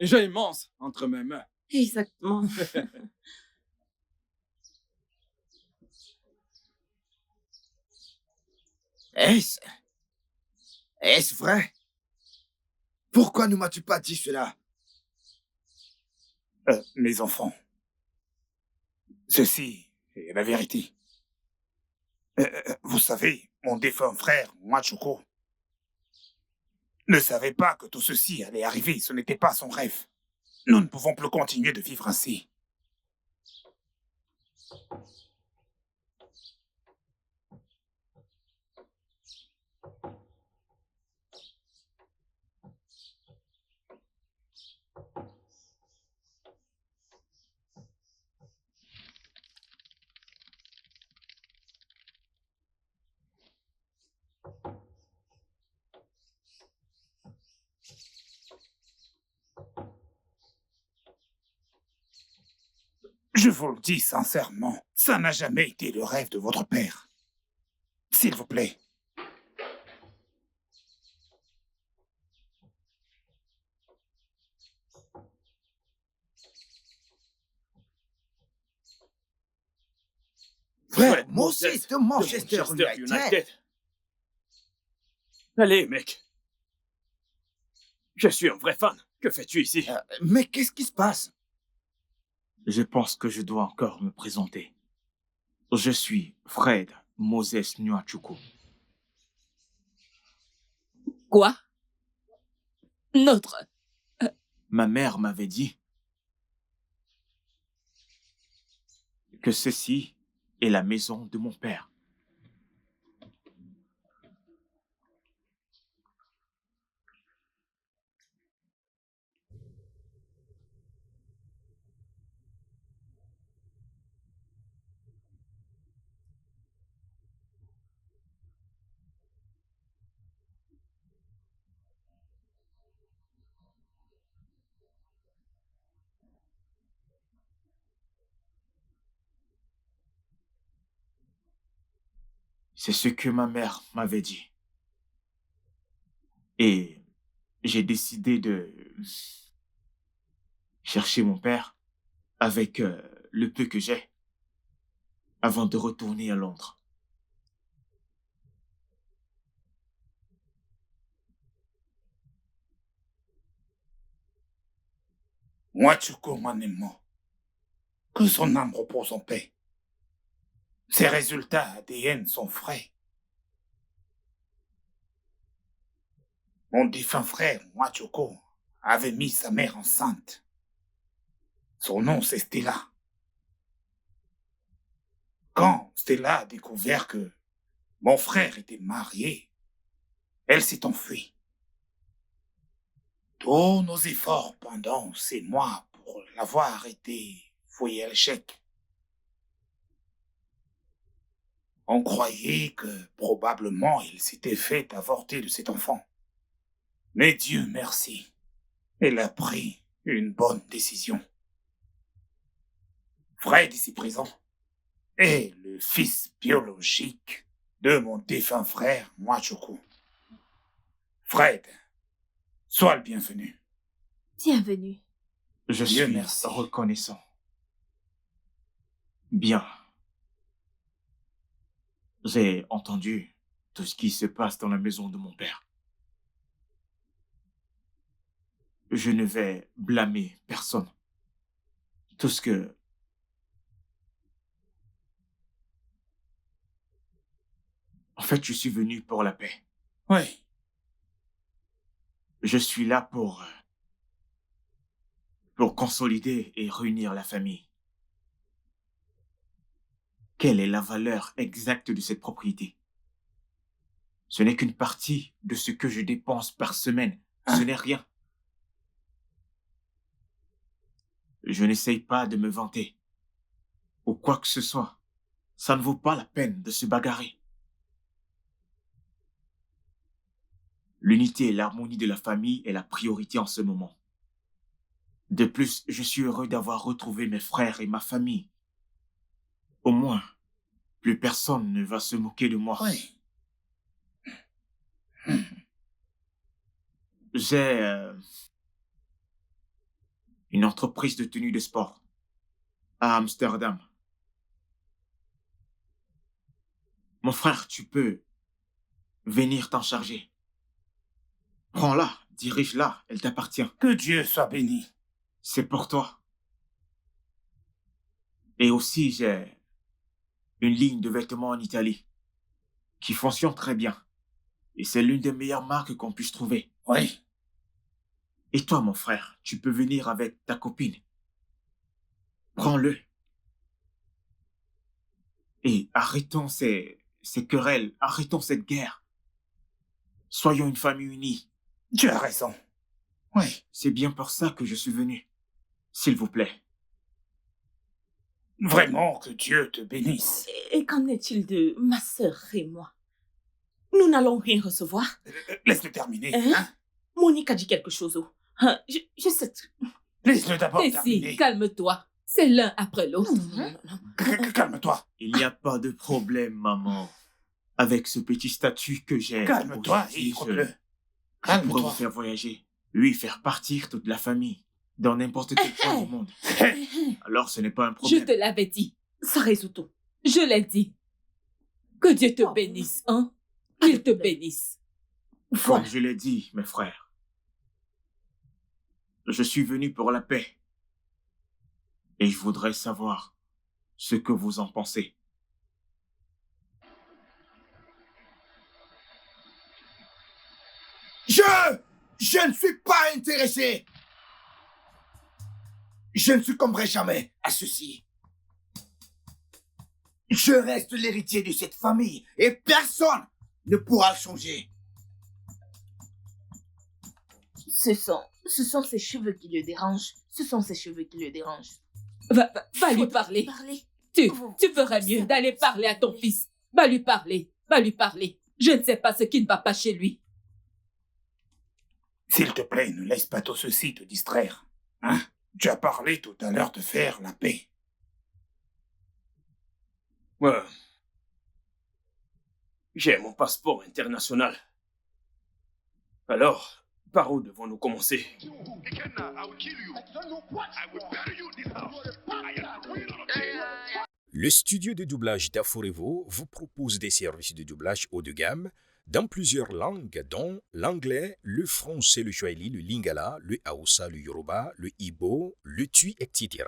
jeu immense entre mes mains. Exactement. Est-ce vrai? Pourquoi ne m'as-tu pas dit cela? Mes enfants, ceci est la vérité. Vous savez, mon défunt frère, Machuko, ne savait pas que tout ceci allait arriver. Ce n'était pas son rêve. Nous ne pouvons plus continuer de vivre ainsi. Je vous le dis sincèrement, ça n'a jamais été le rêve de votre père. S'il vous plaît. Fred Moses de Manchester United. Allez, mec. Je suis un vrai fan. Que fais-tu ici? Mais qu'est-ce qui se passe? Je pense que je dois encore me présenter. Je suis Fred Moses Nwachukwu. Quoi? Notre... Ma mère m'avait dit que ceci est la maison de mon père. C'est ce que ma mère m'avait dit. Et j'ai décidé de chercher mon père avec le peu que j'ai avant de retourner à Londres. Nwachukwu Manemo, que son âme repose en paix. Ses résultats ADN sont frais. Mon défunt frère, Nwachukwu, avait mis sa mère enceinte. Son nom, c'est Stella. Quand Stella a découvert que mon frère était marié, elle s'est enfuie. Tous nos efforts pendant ces mois pour l'avoir été voués à l'échec. On croyait que probablement il s'était fait avorter de cet enfant. Mais Dieu merci, elle a pris une bonne décision. Fred ici présent est le fils biologique de mon défunt frère Nwachukwu. Fred, sois le bienvenu. Bienvenue. Je Dieu suis merci. reconnaissant. Bien. J'ai entendu tout ce qui se passe dans la maison de mon père. Je ne vais blâmer personne. Tout ce que... En fait, je suis venu pour la paix. Oui. Je suis là pour consolider et réunir la famille. Quelle est la valeur exacte de cette propriété? Ce n'est qu'une partie de ce que je dépense par semaine. Ce n'est rien. Je n'essaye pas de me vanter ou quoi que ce soit. Ça ne vaut pas la peine de se bagarrer. L'unité et l'harmonie de la famille est la priorité en ce moment. De plus, je suis heureux d'avoir retrouvé mes frères et ma famille. Au moins, plus personne ne va se moquer de moi. Oui. J'ai une entreprise de tenue de sport à Amsterdam. Mon frère, tu peux venir t'en charger. Prends-la, dirige-la, elle t'appartient. Que Dieu soit béni. C'est pour toi. Et aussi, j'ai une ligne de vêtements en Italie qui fonctionne très bien. Et c'est l'une des meilleures marques qu'on puisse trouver. Oui. Et toi, mon frère, tu peux venir avec ta copine. Prends-le. Et arrêtons ces querelles, arrêtons cette guerre. Soyons une famille unie. Tu as raison. Oui. C'est bien pour ça que je suis venu. S'il vous plaît. Vraiment que Dieu te bénisse. Et qu'en est-il de ma sœur et moi? Nous n'allons rien recevoir. Laisse-le terminer. Hein? Monique a dit quelque chose. Je sais. Laisse-le d'abord Et terminer. si, calme-toi. C'est l'un après l'autre. Calme-toi. Il n'y a pas de problème, maman. Avec ce petit statut que j'ai... Calme-toi, aujourd'hui, écoute-le. je pourrais Calme-toi. vous faire voyager, lui faire partir toute la famille, dans n'importe quel coin du monde. Alors ce n'est pas un Je problème. te l'avais dit. Ça résout tout. Je l'ai dit. Que Dieu te bénisse, hein? Qu'il te bénisse. Comme je l'ai dit, mes frères, je suis venu pour la paix. Et je voudrais savoir ce que vous en pensez. Je ne suis pas intéressé. Je ne succomberai jamais à ceci. Je reste l'héritier de cette famille et personne ne pourra le changer. Ce sont ses cheveux qui le dérangent. Ce sont ses cheveux qui le dérangent. Va lui parler. Tu ferais mieux d'aller parler à ton fils. Va lui parler. Je ne sais pas ce qui ne va pas chez lui. S'il te plaît, ne laisse pas tout ceci te distraire. Hein? Tu as parlé tout à l'heure de faire la paix. Ouais. J'ai mon passeport international. Alors, par où devons-nous commencer? Le studio de doublage d'Aforevo vous propose des services de doublage haut de gamme dans plusieurs langues, dont l'anglais, le français, le swahili, le lingala, le hausa, le yoruba, le ibo, le tui, etc.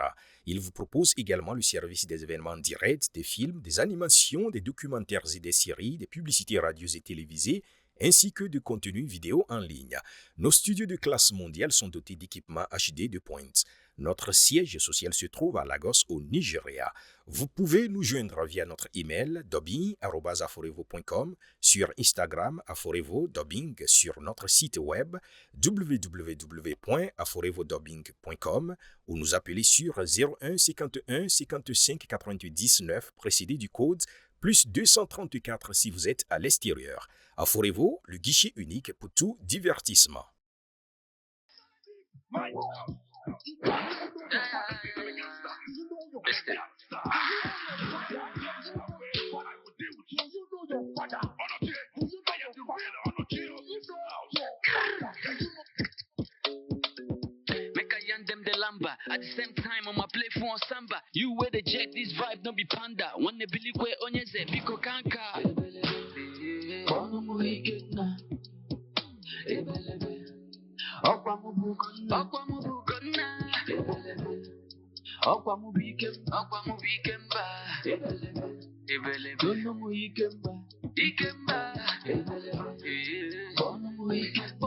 Il vous propose également le service des événements directs, des films, des animations, des documentaires et des séries, des publicités radios et télévisées, ainsi que de contenus vidéo en ligne. Nos studios de classe mondiale sont dotés d'équipements HD de pointe. Notre siège social se trouve à Lagos, au Nigeria. Vous pouvez nous joindre via notre email dubbing@aforevo.com, sur Instagram aforevo-dubbing, sur notre site web www.aforevodubbing.com ou nous appeler sur 01 51 55 99 précédé du code plus 234 si vous êtes à l'extérieur. Aforevo, le guichet unique pour tout divertissement. Them the lamba at the same time on my play for samba. You wear the jet, this vibe don't be panda. When the Billy Kwe onyeze biko kanka. Kono muhigena. Okwa mubugona. Okwa mubugona. Okwa mubikemba. Kono muhigemba. Ikemba. Kono muhigena.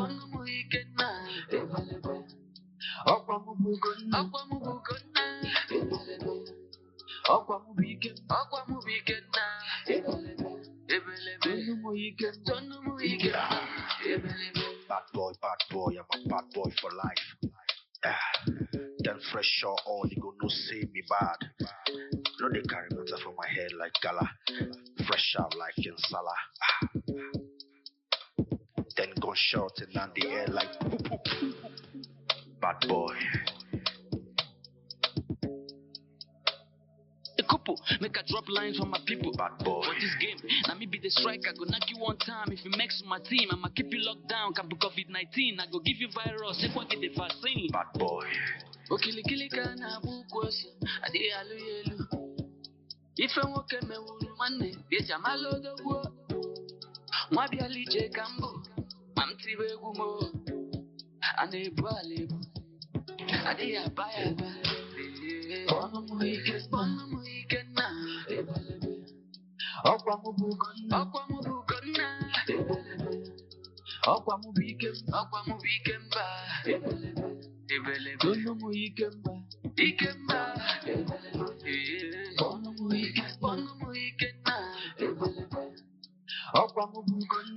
Okwa mubugona. Okwa mubikena. Bad boy, I'm a bad boy for life. Then fresh or all, you go no say me bad. No, they carry matter from my head like gala. Fresh out like in Salah. Then gunshot and on the air like poop poop. Bad boy. A couple, make a drop lines for my people. Bad boy. For this game, now me be the striker. Go knock you one time. If you mix my team, I'ma keep you locked down. Can be COVID-19. I go give you virus. Say what get the vaccine. Bad boy. Okili kana bukwosi. Adi alu yelu. Ife woke me wuru mane. Beja malo do wo. Mwabi alije kambo. Mamti wegumo. Anebu alebu. Adi abaya ba. Bono muhikena. Okwa mubugona. Okwa mubikemba. Bono muhikemba. Ikemba. Bono muhikena. Okwa mubugona.